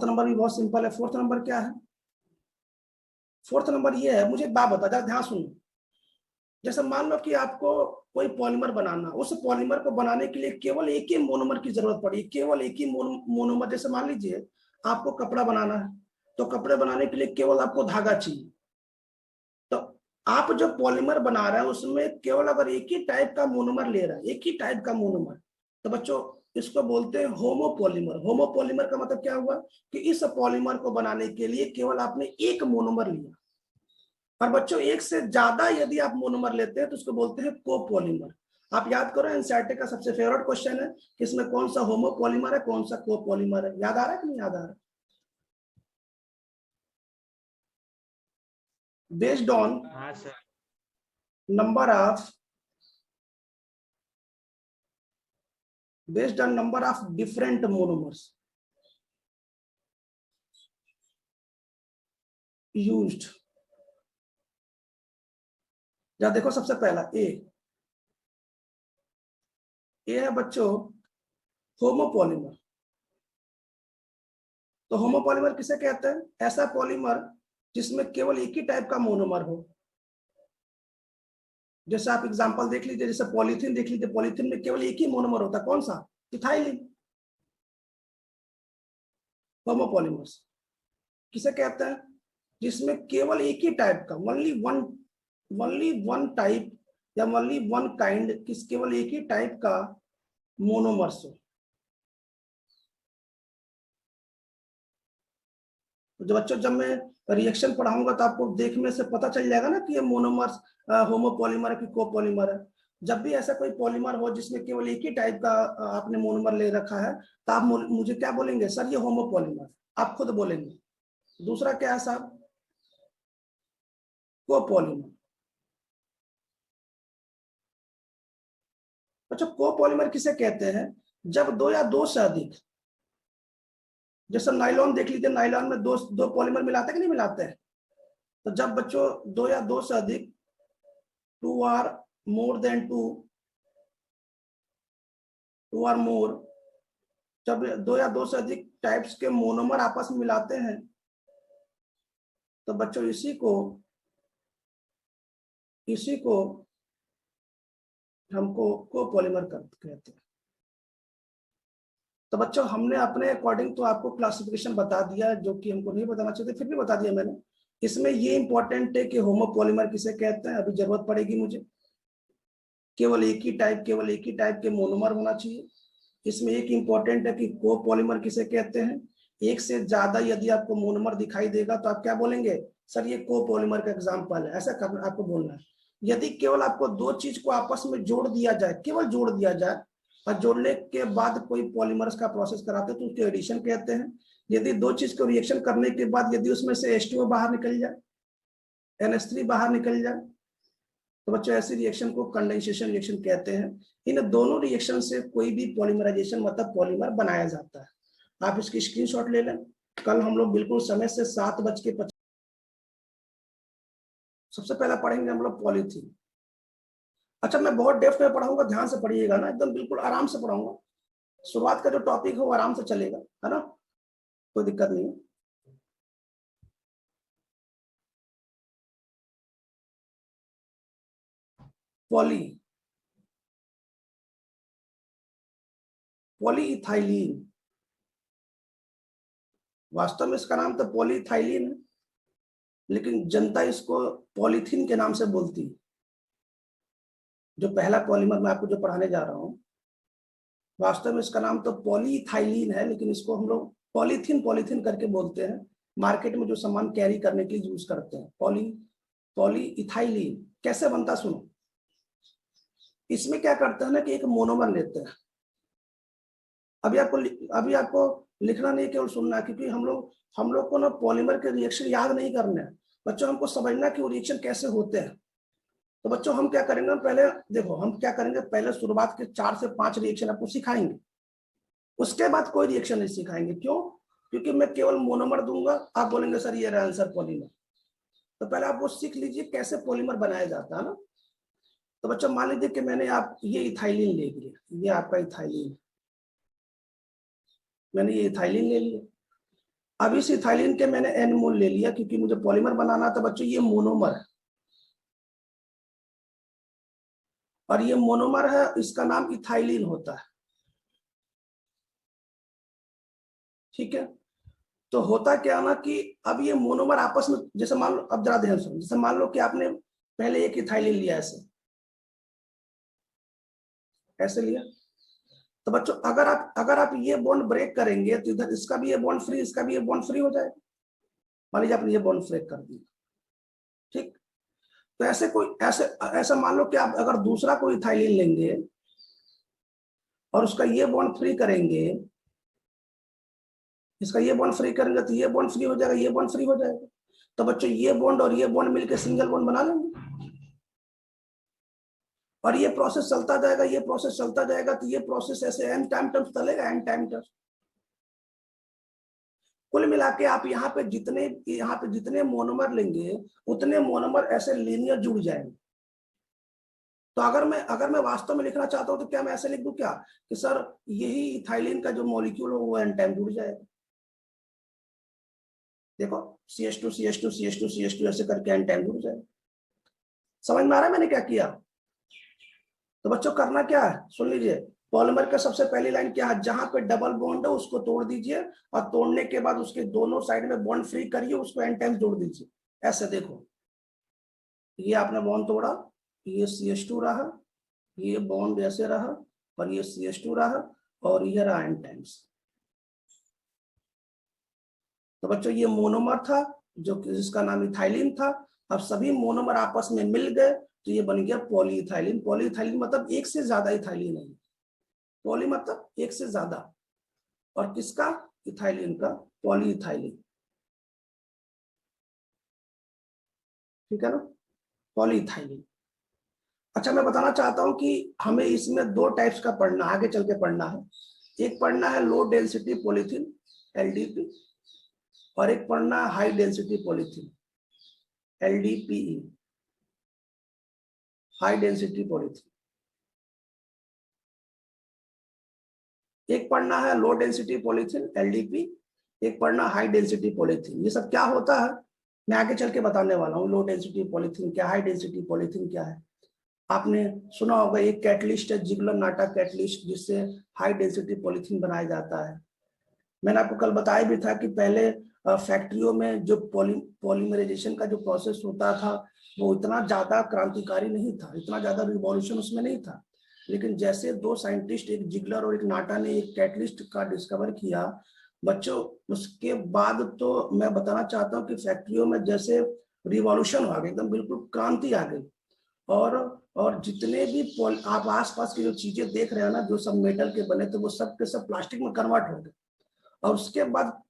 A: नंबर भी बहुत सिंपल है। फोर्थ नंबर क्या है? फोर्थ नंबर ये है, मुझे एक बात बता, जरा ध्यान सुनो। जैसे मान लो कि आपको कोई पॉलीमर बनाना, उस पॉलीमर को बनाने के लिए केवल एक ही मोनोमर की जरूरत पड़ी, केवल एक ही मोनोमर। जैसे मान लीजिए आपको कपड़ा बनाना है, तो कपड़े बनाने के लिए केवल आपको धागा चाहिए। तो आप जो पॉलीमर बना रहे हैं उसमें केवल अगर एक ही टाइप का मोनोमर ले रहा है, एक ही टाइप का मोनोमर, तो बच्चों इसको बोलते हैं होमोपॉलीमर। होमोपॉलीमर का मतलब क्या हुआ कि इस पॉलीमर को बनाने के लिए केवल आपने एक मोनोमर लिया। और बच्चों एक से ज्यादा यदि आप मोनोमर लेते हैं तो उसको बोलते हैं कोपॉलीमर। आप याद करो, एनसीईआरटी का सबसे फेवरेट क्वेश्चन है कि इसमें कौन सा होमोपॉलीमर है, कौन सा कोपॉलीमर है। याद आ रहा है कि नहीं याद आ रहा है? Based on number of different monomers used. या देखो सबसे पहला ए है बच्चों होमोपॉलीमर। तो होमोपॉलीमर किसे कहते हैं? ऐसा पॉलीमर जिसमें केवल एक ही टाइप का मोनोमर हो। जैसे आप एग्जांपल देख लीजिए, जैसे पॉलीथीन देख लीजिए, पॉलीथीन में केवल एक ही मोनोमर होता है, कौन सा? इथाइलिन। होमोपॉलीमर्स किसे कहते हैं? जिसमें केवल एक ही टाइप का, ओनली वन टाइप या ओनली वन काइंड, केवल एक ही टाइप का मोनोमर्स हो। तो बच्चों जब मैं रिएक्शन पढ़ाऊंगा तो आपको देखने से पता चल जाएगा ना कि ये मोनोमर्स होमोपॉलीमर है कि कोपॉलीमर है। जब भी ऐसा कोई पॉलीमर हो जिसमें केवल एक ही टाइप का आपने मोनोमर ले रखा है, तो आप मुझे क्या बोलेंगे? सर ये होमोपॉलीमर। आप खुद बोलेंगे। दूसरा क्या है साहब? कोपॉलीमर। अच्छा, कोपॉलीमर किसे कहते हैं? जब दो या दो से अधिक, जैसे नाइलॉन देख लीजिए, नाइलॉन में दो पॉलीमर मिलाते हैं कि नहीं मिलाते हैं? तो जब बच्चों दो या दो से अधिक, two or more than two or more, जब दो या दो से अधिक टाइप्स के मोनोमर आपस में मिलाते हैं तो बच्चों इसी को हमको कोपॉलीमर कहते हैं। तो बच्चों हमने अपने अकॉर्डिंग तो आपको क्लासिफिकेशन बता दिया, जो कि हमको नहीं बताना चाहिए फिर भी बता दिया मैंने। इसमें ये इंपॉर्टेंट है कि होमोपॉलीमर किसे कहते हैं, अभी जरूरत पड़ेगी मुझे। केवल एक ही टाइप के मोनोमर होना चाहिए। इसमें एक इंपॉर्टेंट है कि कोपॉलीमर किसे कहते हैं। एक से ज्यादा यदि आपको मोनोमर दिखाई देगा तो आप क्या बोलेंगे, सर ये कोपॉलीमर का एग्जांपल है, ऐसा आपको बोलना है। यदि केवल आपको दो चीज को आपस में जोड़ दिया जाए, केवल जोड़ दिया जाए, और जोड़ने के बाद कोई पॉलीमर्स का प्रोसेस कराते हैं तो उसको एडिशन कहते हैं। यदि दो चीज को रिएक्शन करने के बाद यदि उसमें से H2O बाहर निकल जाए, NH3 बाहर निकल जाए, तो बच्चों ऐसी रिएक्शन को कंडेंसेशन रिएक्शन कहते हैं। इन दोनों रिएक्शन से कोई भी पॉलीमराइजेशन मतलब पॉलीमर बनाया जाता है। आप इसकी स्क्रीनशॉट ले लें। कल हम लोग बिल्कुल समय से 7:50 सबसे पहला पढ़ेंगे हम लोग पॉलीथीन। अच्छा, मैं बहुत डेप्थ में पढ़ाऊंगा, ध्यान से पढ़िएगा ना, एकदम बिल्कुल आराम से पढ़ाऊंगा। शुरुआत का जो टॉपिक है वो आराम से चलेगा, है ना, कोई दिक्कत नहीं है। पॉलीइथाइलीन, वास्तव में इसका नाम तो पॉलीइथाइलीन है, लेकिन जनता इसको पॉलीथीन के नाम से बोलती है। जो पहला पॉलीमर मैं आपको जो पढ़ाने जा रहा हूं, वास्तव में इसका नाम तो पॉलीइथाइलीन है, लेकिन इसको हम लोग पॉलीथीन करके बोलते हैं। मार्केट में जो सामान कैरी करने के लिए यूज करते हैं, पॉलीइथाइलीन कैसे बनता सुनो। इसमें क्या करते हैं ना कि एक मोनोमर लेते हैं। अभी आपको लिखना नहीं, केवल सुनना, क्योंकि हम लोग को ना पॉलीमर के रिएक्शन याद नहीं करने हैं बच्चों, हमको समझना कि वो रिएक्शन कैसे होते हैं। तो बच्चों हम क्या करेंगे, पहले देखो हम क्या करेंगे, पहले शुरुआत के 4 से 5 रिएक्शन आपको सिखाएंगे, उसके बाद कोई रिएक्शन नहीं सिखाएंगे। क्यों? क्योंकि मैं केवल मोनोमर दूंगा, आप बोलेंगे सर ये रहा आंसर पॉलीमर। तो पहले आप वो सीख लीजिए कैसे पॉलीमर बनाया जाता है ना। तो बच्चों मान लीजिए कि मैंने आप ये इथाइलिन ले लिया, ये आपका इथाइलिन, मैंने ये इथाइलिन ले लिया। अब इस इथाइलिन के मैंने N मोल ले लिया, क्योंकि मुझे पॉलीमर बनाना था बच्चों। ये मोनोमर है और ये मोनोमर है, इसका नाम इथाइलिन होता है, ठीक है। तो होता क्या ना कि अब ये मोनोमर आपस में, जैसे मान लो, अब जरा ध्यान सुनो, जैसे मान लो कि आपने पहले एक इथाइलिन लिया, ऐसे लिया। तो बच्चों अगर आप ये बॉन्ड ब्रेक करेंगे तो इधर इसका भी ये बॉन्ड फ्री, इसका भी ये बॉन्ड फ्री हो जाएगा। मान लीजिए आपने ये बॉन्ड ब्रेक कर दिया, ठीक। तो ऐसे मान लो कि आप अगर दूसरा कोई इथाइलिन लेंगे और उसका ये बॉन्ड फ्री करेंगे, इसका ये बॉन्ड फ्री करेंगे तो ये बॉन्ड फ्री हो जाएगा, ये बॉन्ड फ्री हो जाएगा। तो बच्चों ये बॉन्ड और ये बॉन्ड मिलकर सिंगल बॉन्ड बना लेंगे और ये प्रोसेस चलता जाएगा, ये प्रोसेस चलता जाएगा। तो ये प्रोसेस ऐसे n टाइम टर्म्स चलेगा, n टाइम टर्म्स। कुल मिला के आप यहाँ पे जितने मोनोमर लेंगे उतने मोनोमर ऐसे लीनियर जुड़ जाएंगे। तो अगर मैं वास्तव में लिखना चाहता हूं तो क्या मैं ऐसे लिख दूं क्या कि सर यही इथाइलिन का जो मॉलिक्यूल हो वो n टाइम जुड़ जाएगा। देखो CH2 CH2 CH2 CH2 ऐसे करके n टाइम जुड़ जाएगा। समझ में आ रहा है मैंने क्या किया? तो बच्चों करना क्या है, सुन लीजिए। पॉलीमर का सबसे पहली लाइन क्या है, जहां पे डबल बॉन्ड है उसको तोड़ दीजिए और तोड़ने के बाद उसके दोनों साइड में बॉन्ड फ्री करिए, उसको n टाइम जोड़ दीजिए। ऐसे देखो, ये आपने बॉन्ड तोड़ा, ये CH2 रहा, ये बॉन्ड ऐसे रहा और ये CH2 रहा और ये रहा n टाइम्स। तो बच्चों ये मोनोमर था जो जिसका नाम इथाइलिन था। अब सभी मोनोमर आपस में मिल गए तो ये बन गया पॉलीइथाइलिन। पॉलीइथाइलिन मतलब एक से ज्यादा इथाइलिन है। पॉली मतलब एक से ज्यादा, और किसका, इथाइलिन का, पॉलीइथाइलिन, ठीक है ना, पॉलीइथाइलिन। अच्छा, मैं बताना चाहता हूं कि हमें इसमें 2 टाइप्स का पढ़ना, आगे चल के पढ़ना है। एक पढ़ना है लो डेंसिटी पॉलीथीन LDP और एक पढ़ना है high density polythene. LDPE, high density polythene. एक पढ़ना है लो डेंसिटी पॉलीथीन LDP, एक पढ़ना हाई डेंसिटी पॉलीथीन। ये सब क्या होता है मैं आगे चल के बताने वाला हूँ। लो डेंसिटी पॉलीथीन क्या, हाई डेंसिटी पॉलीथीन क्या है। आपने सुना होगा एक कैटलिस्ट है जिगलर नाटा कैटलिस्ट, जिससे हाई डेंसिटी पॉलीथीन बनाया जाता है। मैंने आपको कल बताया भी था कि पहले फैक्ट्रियों में जो पॉलीमराइजेशन का जो प्रोसेस होता था वो इतना ज्यादा क्रांतिकारी नहीं था, इतना ज्यादा रिवॉल्यूशन उसमें नहीं था। लेकिन जैसे दो साइंटिस्ट, एक जिगलर और एक नाटा ने एक कैटलिस्ट का डिस्कवर किया बच्चों, उसके बाद तो मैं बताना चाहता हूँ कि फैक्ट्रियों में जैसे रिवॉल्यूशन आ गई, एकदम बिल्कुल क्रांति आ गई। और जितने भी आप आसपास की जो चीजें देख रहे हैं ना, जो सब मेटल के बने थे वो सब के सब प्लास्टिक में कन्वर्ट हो गए। और उसके बाद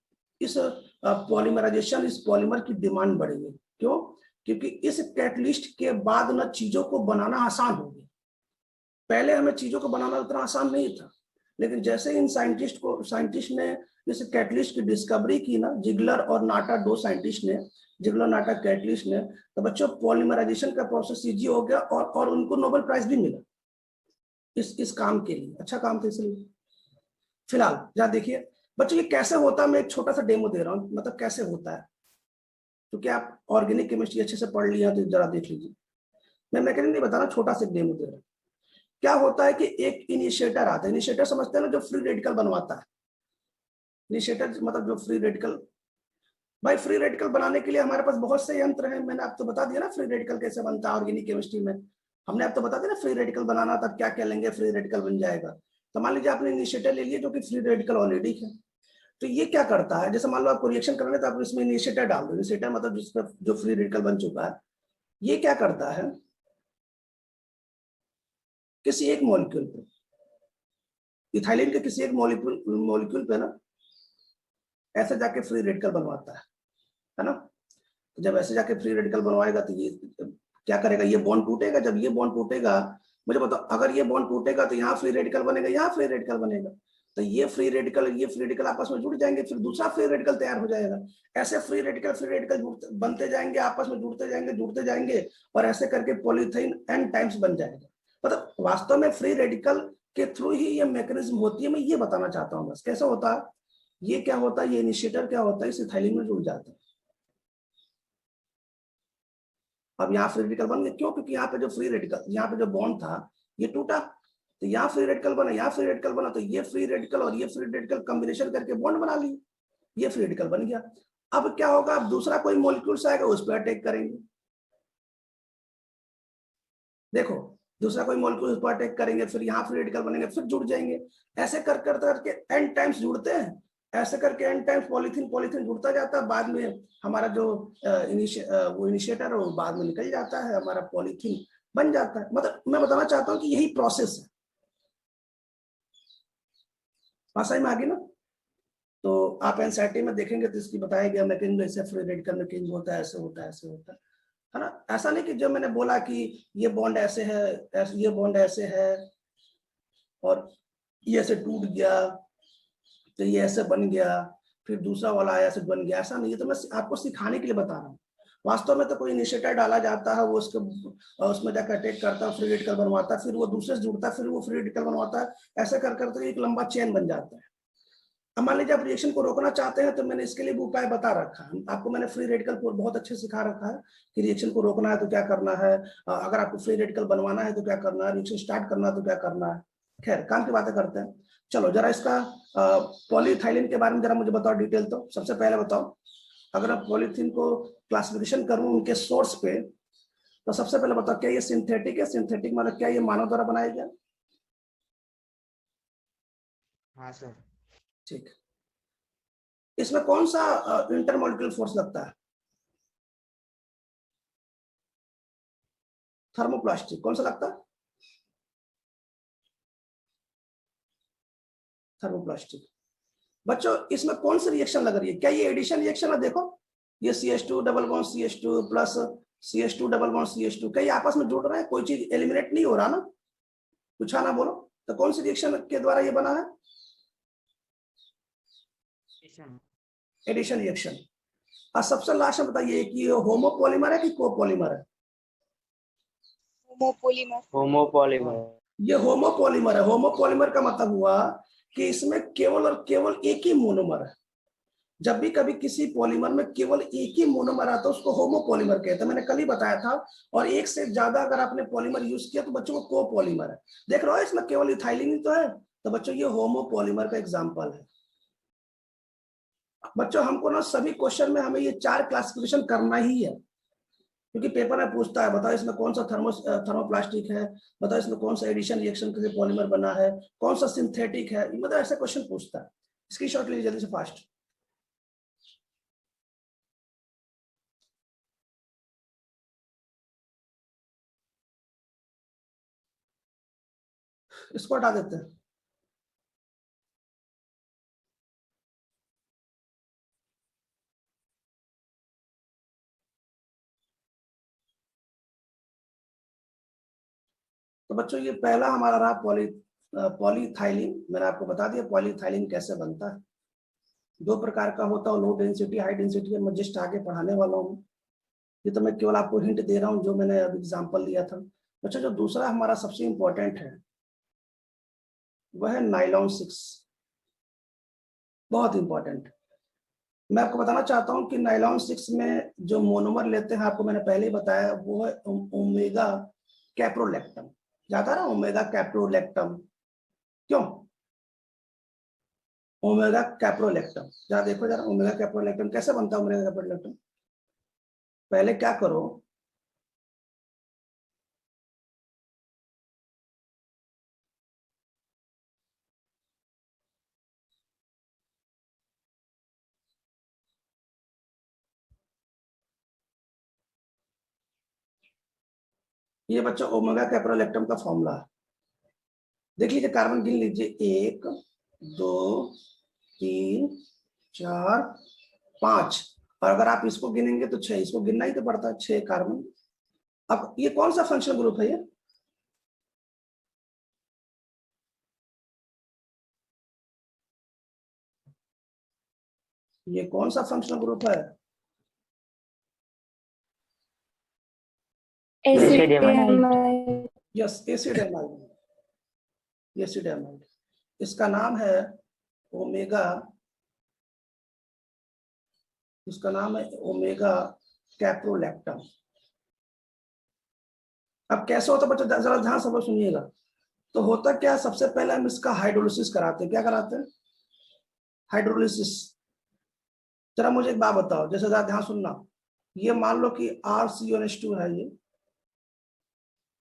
A: इस पॉलीमराइजेशन, इस पॉलीमर की डिमांड बढ़ गई। क्यों? क्योंकि इस कैटलिस्ट के बाद ना चीजों को बनाना आसान हो गया। पहले हमें चीजों को बनाना उतना आसान नहीं था, लेकिन जैसे इन साइंटिस्ट ने इस कैटलिस्ट की डिस्कवरी की ना, जिगलर और नाटा, दो साइंटिस्ट ने, जिगलर नाटा कैटलिस्ट ने, तो बच्चों पॉलीमराइजेशन का प्रोसेस इजी हो गया और उनको नोबेल प्राइज भी मिला इस काम के लिए। अच्छा काम था इसलिए। फिलहाल जरा देखिए बच्चों ये कैसे होता है, मैं एक छोटा सा डेमो दे रहा हूँ, मतलब कैसे होता है। क्योंकि आप ऑर्गेनिक केमिस्ट्री अच्छे से पढ़ लिया तो जरा देख लीजिए। मैं मैकेनिक नहीं बता रहा, छोटा सा डेमो दे रहा हूँ। क्या होता है कि एक इनिशिएटर आता है, इनिशिएटर समझते हैं ना, जो फ्री रेडिकल बनवाता है। इनिशिएटर मतलब जो फ्री रेडिकल, भाई फ्री रेडिकल बनाने के लिए हमारे पास बहुत से यंत्र हैं। मैंने आपको बता दिया ना फ्री रेडिकल कैसे बनता है ऑर्गेनिक केमिस्ट्री में। हमने आपको बता दिया ना फ्री रेडिकल बनाना, तब क्या क्या लेंगे, फ्री रेडिकल बन जाएगा। तो मान लीजिए आपने इनिशिएटर ले लिया जो कि फ्री रेडिकल ऑलरेडी है। तो ये क्या करता है, जैसे मान लो आपको रिएक्शन करना है तो आप इसमें इनिशिएटर डाल दो। इनिशिएटर मतलब जिसमें जो फ्री रेडिकल बन चुका है, ये क्या करता है, किसी एक मॉलिक्यूल पे, इथाइलिन के किसी एक मॉलिक्यूल पे ना ऐसे जाके फ्री रेडिकल बनवाता है ना। तो जब ऐसे जाके फ्री रेडिकल बनवाएगा तो ये क्या करेगा, ये बॉन्ड टूटेगा। जब ये बॉन्ड टूटेगा, मुझे बताओ, अगर ये बॉन्ड टूटेगा तो यहाँ फ्री रेडिकल बनेगा, यहाँ फ्री रेडिकल बनेगा। तो ये फ्री रेडिकल आपस में जुड़ जाएंगे, फिर दूसरा फ्री रेडिकल तैयार हो जाएगा। ऐसे फ्री रेडिकल बनते जाएंगे, आपस में जुड़ते जाएंगे और ऐसे करके पॉलीथीन n टाइम्स बन जाएगा। मतलब वास्तव में फ्री रेडिकल के थ्रू ही ये मैकेनिज्म होती है। मैं ये बताना चाहता हूँ बस कैसे होता है। ये क्या होता है, ये इनिशिएटर क्या होता है, इस इथाइलिन में जुड़ जाता है। अब यहाँ फ्री रेडिकल बन गए, क्यों? क्योंकि यहाँ पे जो फ्री रेडिकल, यहाँ पे जो बॉन्ड था ये टूटा, तो यहाँ फ्री रेडिकल बना, यहाँ फ्री रेडिकल बना, तो ये फ्री रेडिकल और ये फ्री रेडिकल कॉम्बिनेशन करके बॉन्ड बना लिए, ये फ्री रेडिकल बन गया। अब क्या होगा, अब दूसरा कोई मॉलिक्यूल्स आएगा उस पर अटैक करेंगे। देखो दूसरा कोई मॉलिक्यूल उस पर अटैक करेंगे, फिर यहाँ फ्री रेडिकल बनेंगे, फिर जुड़ जाएंगे। ऐसे कर करके n टाइम्स जुड़ते हैं। ऐसे करके n टाइम्स पॉलीथीन जुड़ता जाता है। बाद में हमारा जो वो इनिशिएटर है वो बाद में निकल जाता है, हमारा पॉलीथीन बन जाता है। मतलब मैं बताना चाहता हूँ कि यही प्रोसेस है। भाषा में आगे ना, तो आप एनसीईआरटी में देखेंगे तो इसकी बताया गया मैकेनिज्म, ऐसे फ्री रेडिकल मैकेनिज्म होता है, ऐसे होता है, ऐसे होता है ना। ऐसा नहीं कि जो मैंने बोला कि ये बॉन्ड ऐसे है, ये बॉन्ड ऐसे है और ये ऐसे टूट गया तो ये ऐसे बन गया, फिर दूसरा वाला आया ऐसे बन गया। ऐसा नहीं, ये तो मैं आपको सिखाने के लिए बता रहा हूँ। वास्तव में तो कोई इनिशिएटर डाला जाता है, वो उसके उसमें जाकर अटैक करता है, फ्री रेडिकल बनवाता है, फिर वो दूसरे से जुड़ता है, फिर वो फ्री रेडिकल बनवाता है। ऐसे कर करके एक लंबा चेन बन जाता है। अब मान लीजिए आप रिएक्शन को रोकना चाहते हैं तो मैंने इसके लिए भी उपाय बता रखा है आपको। मैंने फ्री रेडिकल को बहुत अच्छे से सिखा रखा है कि रिएक्शन को रोकना है तो क्या करना है, अगर आपको फ्री रेडिकल बनवाना है तो क्या करना है, रिएक्शन स्टार्ट करना है तो क्या करना है। खैर काम की बातें करते हैं। चलो जरा इसका पॉलीइथाइलिन के बारे में जरा मुझे बताओ डिटेल। तो सबसे पहले बताओ, अगर आप पॉलीथीन को क्लासिफिकेशन करूं उनके सोर्स पे, तो सबसे पहले बताओ क्या ये सिंथेटिक है? सिंथेटिक मतलब क्या ये मानव द्वारा बनाया गया?
B: हाँ सर।
A: ठीक। इसमें कौन सा इंटरमॉलिक्यूलर फोर्स लगता है? थर्मोप्लास्टिक। कौन सा लगता है? थर्मोप्लास्टिक। बच्चों इसमें कौन सी रिएक्शन लग रही है? क्या ये एडिशन रिएक्शन है? देखो ये CH2 double bond CH2 plus CH2 double bond CH2, कई आपस में जुड़ रहे हैं, कोई चीज एलिमिनेट नहीं हो रहा ना, कुछ ना बोलो। तो कौन सी रिएक्शन के द्वारा ये बना है? Addition reaction. और सबसे लास्ट में बताइए कि ये होमोपॉलीमर है कि कोपॉलीमर है?
B: होमोपोलीमर।
C: होमोपॉलीमर।
A: ये होमोपॉलीमर है। होमोपॉलीमर का मतलब हुआ कि इसमें केवल और केवल एक ही मोनोमर है। जब भी कभी किसी पॉलीमर में केवल एक ही मोनोमर आता है उसको होमोपॉलीमर कहते हैं, मैंने कल ही बताया था। और एक से ज्यादा अगर आपने पॉलीमर यूज किया तो बच्चों को कोपॉलीमर है। देख रहे हो इसमें केवल इथाइलिन ही तो है, तो बच्चों ये होमोपॉलीमर का एग्जाम्पल है। बच्चों हमको ना सभी क्वेश्चन में हमें ये 4 क्लासिफिकेशन करना ही है, क्योंकि पेपर में पूछता है बताओ इसमें कौन सा थर्मोप्लास्टिक है, बताओ इसमें कौन सा एडिशन रिएक्शन के लिए पॉलीमर बना है, कौन सा सिंथेटिक है, मतलब ऐसा क्वेश्चन पूछता है। स्क्रीनशॉट लीजिए जल्दी से फास्ट। इसको हटा देते हैं। तो बच्चों ये पहला हमारा रहा पॉलीथाइलिन। मैंने आपको बता दिया पॉलीथाइलिन कैसे बनता है। 2 प्रकार का होता है, लो डेंसिटी हाई डेंसिटी। मैं जस्ट आगे पढ़ाने वाला हूँ, ये तो मैं केवल आपको हिंट दे रहा हूँ जो मैंने अभी एग्जाम्पल दिया था। बच्चों जो दूसरा हमारा सबसे इंपॉर्टेंट है वह है नाइलॉन 6। बहुत इंपॉर्टेंट। मैं आपको बताना चाहता हूं कि नाइलॉन 6 में जो मोनोमर लेते हैं, आपको मैंने पहले ही बताया, वो है ओमेगा कैप्रोलेक्टम। याद आ रहा है ओमेगा कैप्रोलेक्टम? क्यों ओमेगा कैप्रोलेक्टम? जरा देखो जरा ओमेगा कैप्रोलेक्टम कैसे बनता है। ओमेगा कैप्रोलेक्टम पहले क्या करो, ये बच्चों ओमेगा कैप्रोलेक्टम का फॉर्मूला है। देख लीजिए, कार्बन गिन लीजिए, 1 2 3 4 5, और अगर आप इसको गिनेंगे तो 6। इसको गिनना ही तो पड़ता है, 6 कार्बन। अब ये कौन सा फंक्शनल ग्रुप है? ये कौन सा फंक्शनल ग्रुप है?
C: Acid amide.
A: Yes, acid amide. Acid amide, इसका नाम है ओमेगा, इसका नाम है ओमेगा कैप्रोलैक्टम। अब कैसे होता है बच्चों, जरा ध्यान से सुनिएगा। तो होता क्या है, सबसे पहले हम इसका हाइड्रोलिसिस कराते हैं। क्या कराते हैं? हाइड्रोलिसिस। जरा मुझे एक बात बताओ, जैसे जरा ध्यान सुनना। ये मान लो कि RCONH2 है। ये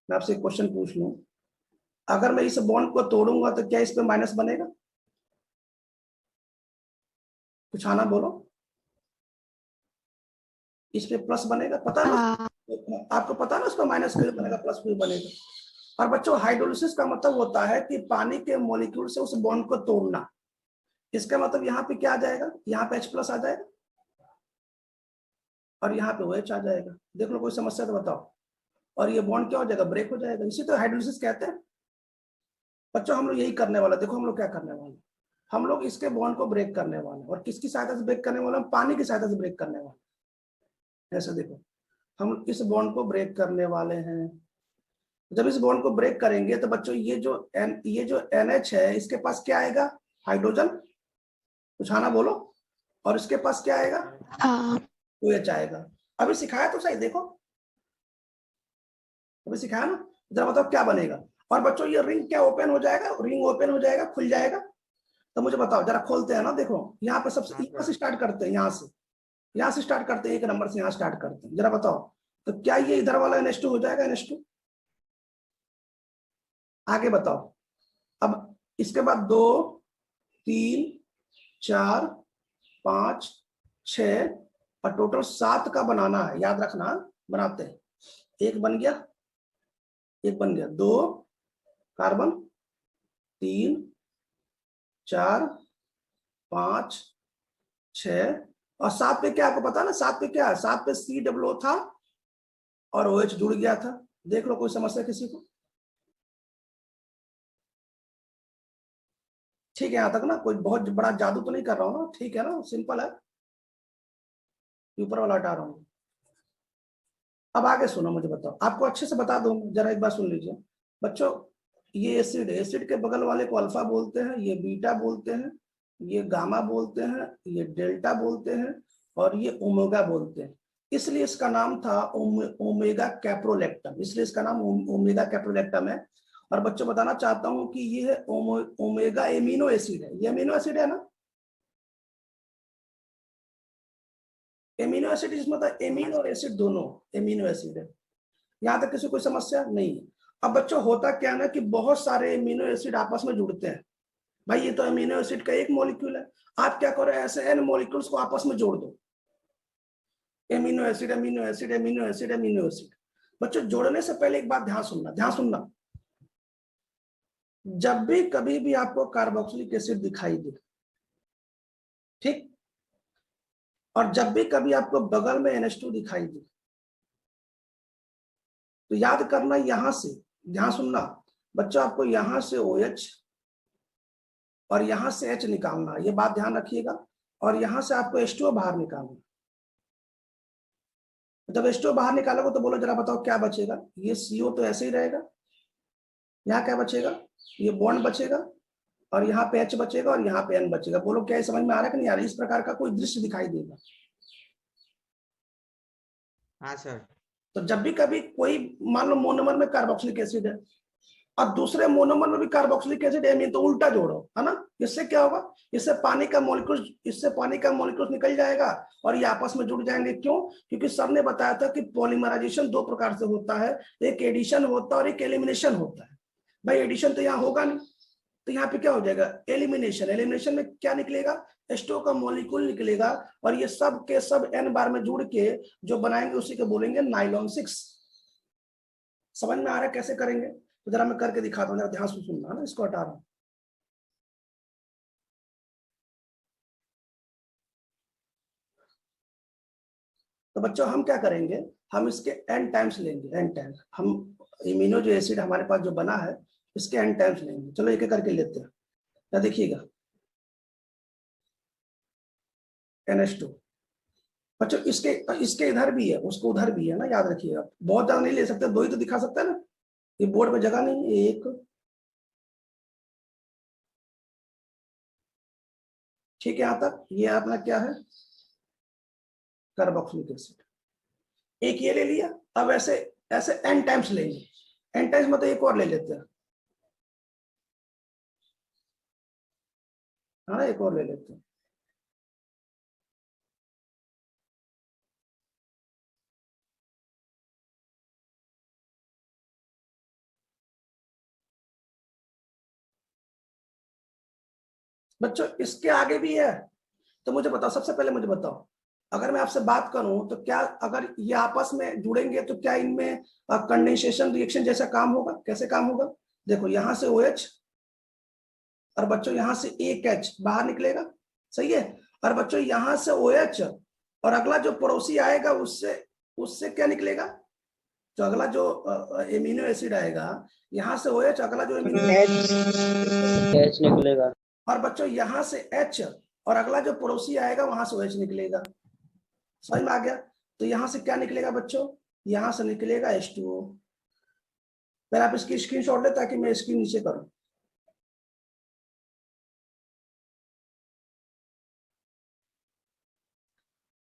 A: मैं आपसे एक क्वेश्चन पूछ लूं, अगर मैं इस बॉन्ड को तोड़ूंगा तो क्या इस पे माइनस बनेगा? कुछ आना बोलो। इस पे प्लस बनेगा, पता है ना? आपको पता है ना, उसका माइनस क्यों बनेगा, प्लस क्यों बनेगा? और बच्चों हाइड्रोलिसिस का मतलब होता है कि पानी के मॉलिक्यूल से उस बॉन्ड को तोड़ना। इसका मतलब यहाँ पे क्या आ जाएगा, यहाँ पे H+ आ जाएगा और यहाँ पे OH आ जाएगा। देख लो कोई समस्या तो बताओ। और ये बॉन्ड क्या हो जाएगा, ब्रेक हो जाएगा। इसी तो हाइड्रोलिसिस कहते हैं। बच्चों हम लोग यही करने वाले, देखो हम लोग क्या करने वाले, हम लोग इसके बॉन्ड को ब्रेक करने वाले। और किसकी सहायता से ब्रेक करने वाले? पानी की सहायता से ब्रेक करने वाले। ऐसा देखो, हम इस बॉन्ड को ब्रेक करने वाले हैं। जब इस बॉन्ड को ब्रेक करेंगे तो बच्चों ये जो NH है, इसके पास क्या आएगा? हाइड्रोजन। कुछ आना बोलो। और इसके पास क्या आएगा? OH आएगा। अभी सिखाया तो सही, देखो अभी सिखाया ना। जरा बताओ क्या बनेगा। और बच्चों ये रिंग क्या ओपन हो जाएगा? रिंग ओपन हो जाएगा, खुल जाएगा। तो मुझे बताओ, जरा खोलते हैं ना। देखो यहाँ पे सबसे यहाँ से स्टार्ट करते हैं, यहाँ से स्टार्ट करते हैं, 1 नंबर से यहाँ स्टार्ट करते हैं। जरा बताओ तो क्या ये इधर वाला NH2 हो जाएगा? NH2 आगे बताओ। अब इसके बाद 2 3 4 5 6 और टोटल 7 का बनाना है, याद रखना। बनाते हैं, एक बन गया, एक बन गया, 2 कार्बन, 3 4 5 6 और 7 पे क्या, आपको पता ना 7 पे क्या है? 7 पे COO था और OH जुड़ गया था। देख लो कोई समस्या किसी को? ठीक है, यहां तक ना? कोई बहुत बड़ा जादू तो नहीं कर रहा हूं ना? ठीक है ना, सिंपल है। ऊपर वाला हटा रहा हूँ। अब आगे सुनो, मुझे बताओ, आपको अच्छे से बता दूं, जरा एक बार सुन लीजिए बच्चों। ये एसिड है, एसिड के बगल वाले को अल्फा बोलते हैं, ये बीटा बोलते हैं, ये गामा बोलते हैं, ये डेल्टा बोलते हैं, और ये ओमेगा बोलते हैं। इसलिए इसका नाम था ओमेगा कैप्रोलेक्टम, इसलिए इसका नाम ओमेगा कैप्रोलेक्टम है। और बच्चों बताना चाहता हूं कि ये है ओमेगा एमिनो एसिड है, ये अमीनो एसिड है ना, एमिनो एसिड इसमें मतलब एमिन और एसिड दोनों एमिनो एसिड है। यहां तक किसी कोई समस्या नहीं है। अब बच्चों होता क्या ना कि बहुत सारे एमिनो एसिड आपस में जुड़ते हैं। भाई ये तो एमिनो एसिड का एक मॉलिक्यूल है, आप क्या करो ऐसे एन मॉलिक्यूल्स को आपस में जोड़ दो, amino acid amino acid amino acid amino acid. बच्चों जोड़ने से पहले एक बात ध्यान सुनना, ध्यान सुनना। जब भी कभी भी आपको कार्बोक्सिलिक एसिड दिखाई दे, ठीक, और जब भी कभी आपको बगल में NH2 दिखाई दे, तो याद करना यहां से, ध्यान सुनना बच्चों, आपको यहां से OH और यहां से H निकालना, ये बात ध्यान रखिएगा। और यहां से आपको H2O बाहर निकालना। जब H2O बाहर निकालोगे तो बोलो जरा बताओ क्या बचेगा। ये CO तो ऐसे ही रहेगा, यहाँ क्या बचेगा, ये बॉन्ड बचेगा, और यहाँ पे H बचेगा, और यहाँ पे N बचेगा। बोलो क्या समझ में आ रहा है कि नहीं आ रहा है? इस प्रकार का कोई दृश्य दिखाई देगा।
D: हाँ सर।
A: तो जब भी कभी कोई मान लो मोनोमर में कार्बोक्सिलिक एसिड है और दूसरे मोनोमर में भी कार्बोक्सिलिक एसिड है, तो उल्टा जोड़ो, है ना। इससे क्या होगा, इससे पानी का मॉलिक्यूल निकल जाएगा और ये आपस में जुड़ जाएंगे। क्यों? क्योंकि सर ने बताया था कि पॉलीमराइजेशन दो प्रकार से होता है, एक एडिशन होता है और एक एलिमिनेशन होता है। भाई एडिशन तो यहाँ होगा नहीं, तो यहाँ पे क्या हो जाएगा, एलिमिनेशन। एलिमिनेशन में क्या निकलेगा, H2O का मॉलिक्यूल निकलेगा, और ये सब के सब N बार में जुड़ के जो बनाएंगे उसी को बोलेंगे नाइलॉन 6। समझ में आ रहा है कैसे करेंगे? तो जरा मैं करके दिखाता हूँ, जरा ध्यान से सुनना ना। इसको हटा रहा हूं। तो बच्चों हम क्या करेंगे, हम इसके n टाइम्स लेंगे, n टाइम्स। हम इम्यूनो जो एसिड हमारे पास जो बना है इसके n टाइम्स लेंगे। चलो एक एक करके लेते हैं। क्या देखिएगा, NH2 बच्चों इसके इधर भी है, उसको उधर भी है ना, याद रखिएगा। बहुत ज्यादा नहीं ले सकते, दो ही तो दिखा सकते हैं ना, ये बोर्ड पे जगह नहीं है। एक, ठीक है, यहां तक ये अपना क्या है, कार्बोक्सिलिक एसिड। एक ये ले लिया। अब ऐसे ऐसे n टाइम्स लेंगे, n टाइम्स मतलब एक और ले लेते हैं, हाँ एक और ले लेते हैं। बच्चों इसके आगे भी है, तो मुझे बताओ, सबसे पहले मुझे बताओ, अगर मैं आपसे बात करूं तो क्या अगर ये आपस में जुड़ेंगे तो क्या इनमें कंडेंसेशन रिएक्शन जैसा काम होगा? कैसे काम होगा? देखो यहां से OH और बच्चों यहां से एक H बाहर निकलेगा, सही है। और बच्चों यहां से OH और अगला जो पड़ोसी आएगा उससे उससे क्या निकलेगा, जो अगला जो एमिनो एसिड आएगा, यहाँ से OH, अगला जो एमिनो
C: H निकलेगा।
A: और बच्चों यहाँ से H और अगला जो पड़ोसी आएगा वहां से OH निकलेगा। समझ में आ गया? तो यहां से क्या निकलेगा बच्चों, यहां से निकलेगा H2O। फिर आप इसकी स्क्रीनशॉट ले ताकि मैं स्क्रीन नीचे करूं।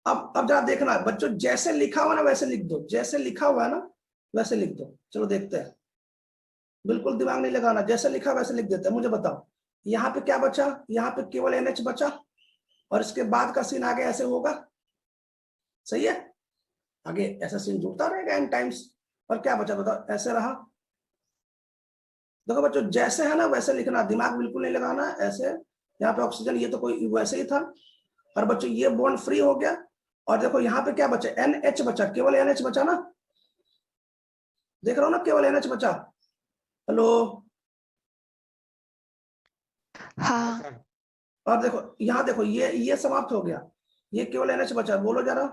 A: अब जरा देखना बच्चों, जैसे लिखा हुआ ना वैसे लिख दो, जैसे लिखा हुआ है ना वैसे लिख दो। चलो देखते हैं, बिल्कुल दिमाग नहीं लगाना, जैसे लिखा वैसे लिख देते हैं। मुझे बताओ यहाँ पे क्या बचा, यहाँ पे केवल NH बचा, और इसके बाद का सीन आगे ऐसे होगा, सही है। आगे ऐसा सीन जुड़ता रहेगा n टाइम्स। और क्या बचा बताओ, ऐसे रहा। देखो बच्चों जैसे है ना वैसे लिखना, दिमाग बिल्कुल नहीं लगाना। ऐसे यहाँ पे ऑक्सीजन, ये तो कोई वैसे ही था। और बच्चों ये बॉन्ड फ्री हो गया, और देखो यहाँ पे क्या बचा, NH बचा, केवल NH बचा ना, देख रहा हो ना, केवल NH बचा। हेलो,
D: हाँ।
A: और देखो यहाँ देखो ये समाप्त हो गया, ये केवल NH बचा। बोलो जरा,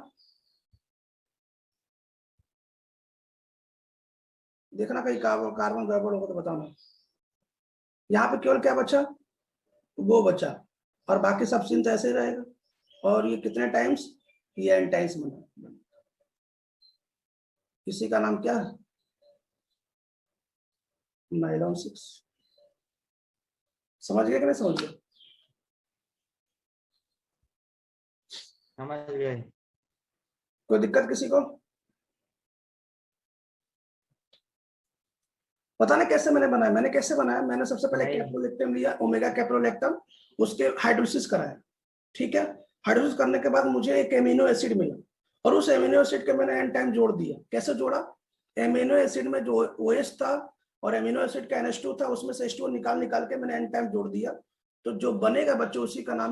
A: देखना कहीं कार्बन गड़बड़ होगा तो बताना। यहाँ पे केवल क्या बचा, वो बचा, और बाकी सब सीन तो ऐसे ही रहेगा। और ये कितने टाइम्स, ये एन टाइम्स बना। इसी का नाम क्या है? नायलॉन 6। समझ गए कि नहीं समझ गए?
D: समझ गए।
A: कोई दिक्कत किसी को? पता नहीं कैसे मैंने बनाया। मैंने कैसे बनाया? मैंने सबसे पहले
D: नहीं।
A: कैप्रोलेक्टम लिया, ओमेगा कैप्रोलेक्टम, उसके हाइड्रोलिसिस कराया। ठीक है, हाइड्रोलिसिस करने के बाद मुझे एक एमिनो एसिड मिला, और उस एमिनो एसिड के मैंने एन टाइम जोड़ दिया। कैसे जोड़ा? एमिनो एसिड में जो OH था और एमिनो एसिड का NH2 था, उसमें से H2 निकाल के मैंने एन टाइम जोड़ दिया। तो जो बनेगा बच्चों, उसी का नाम है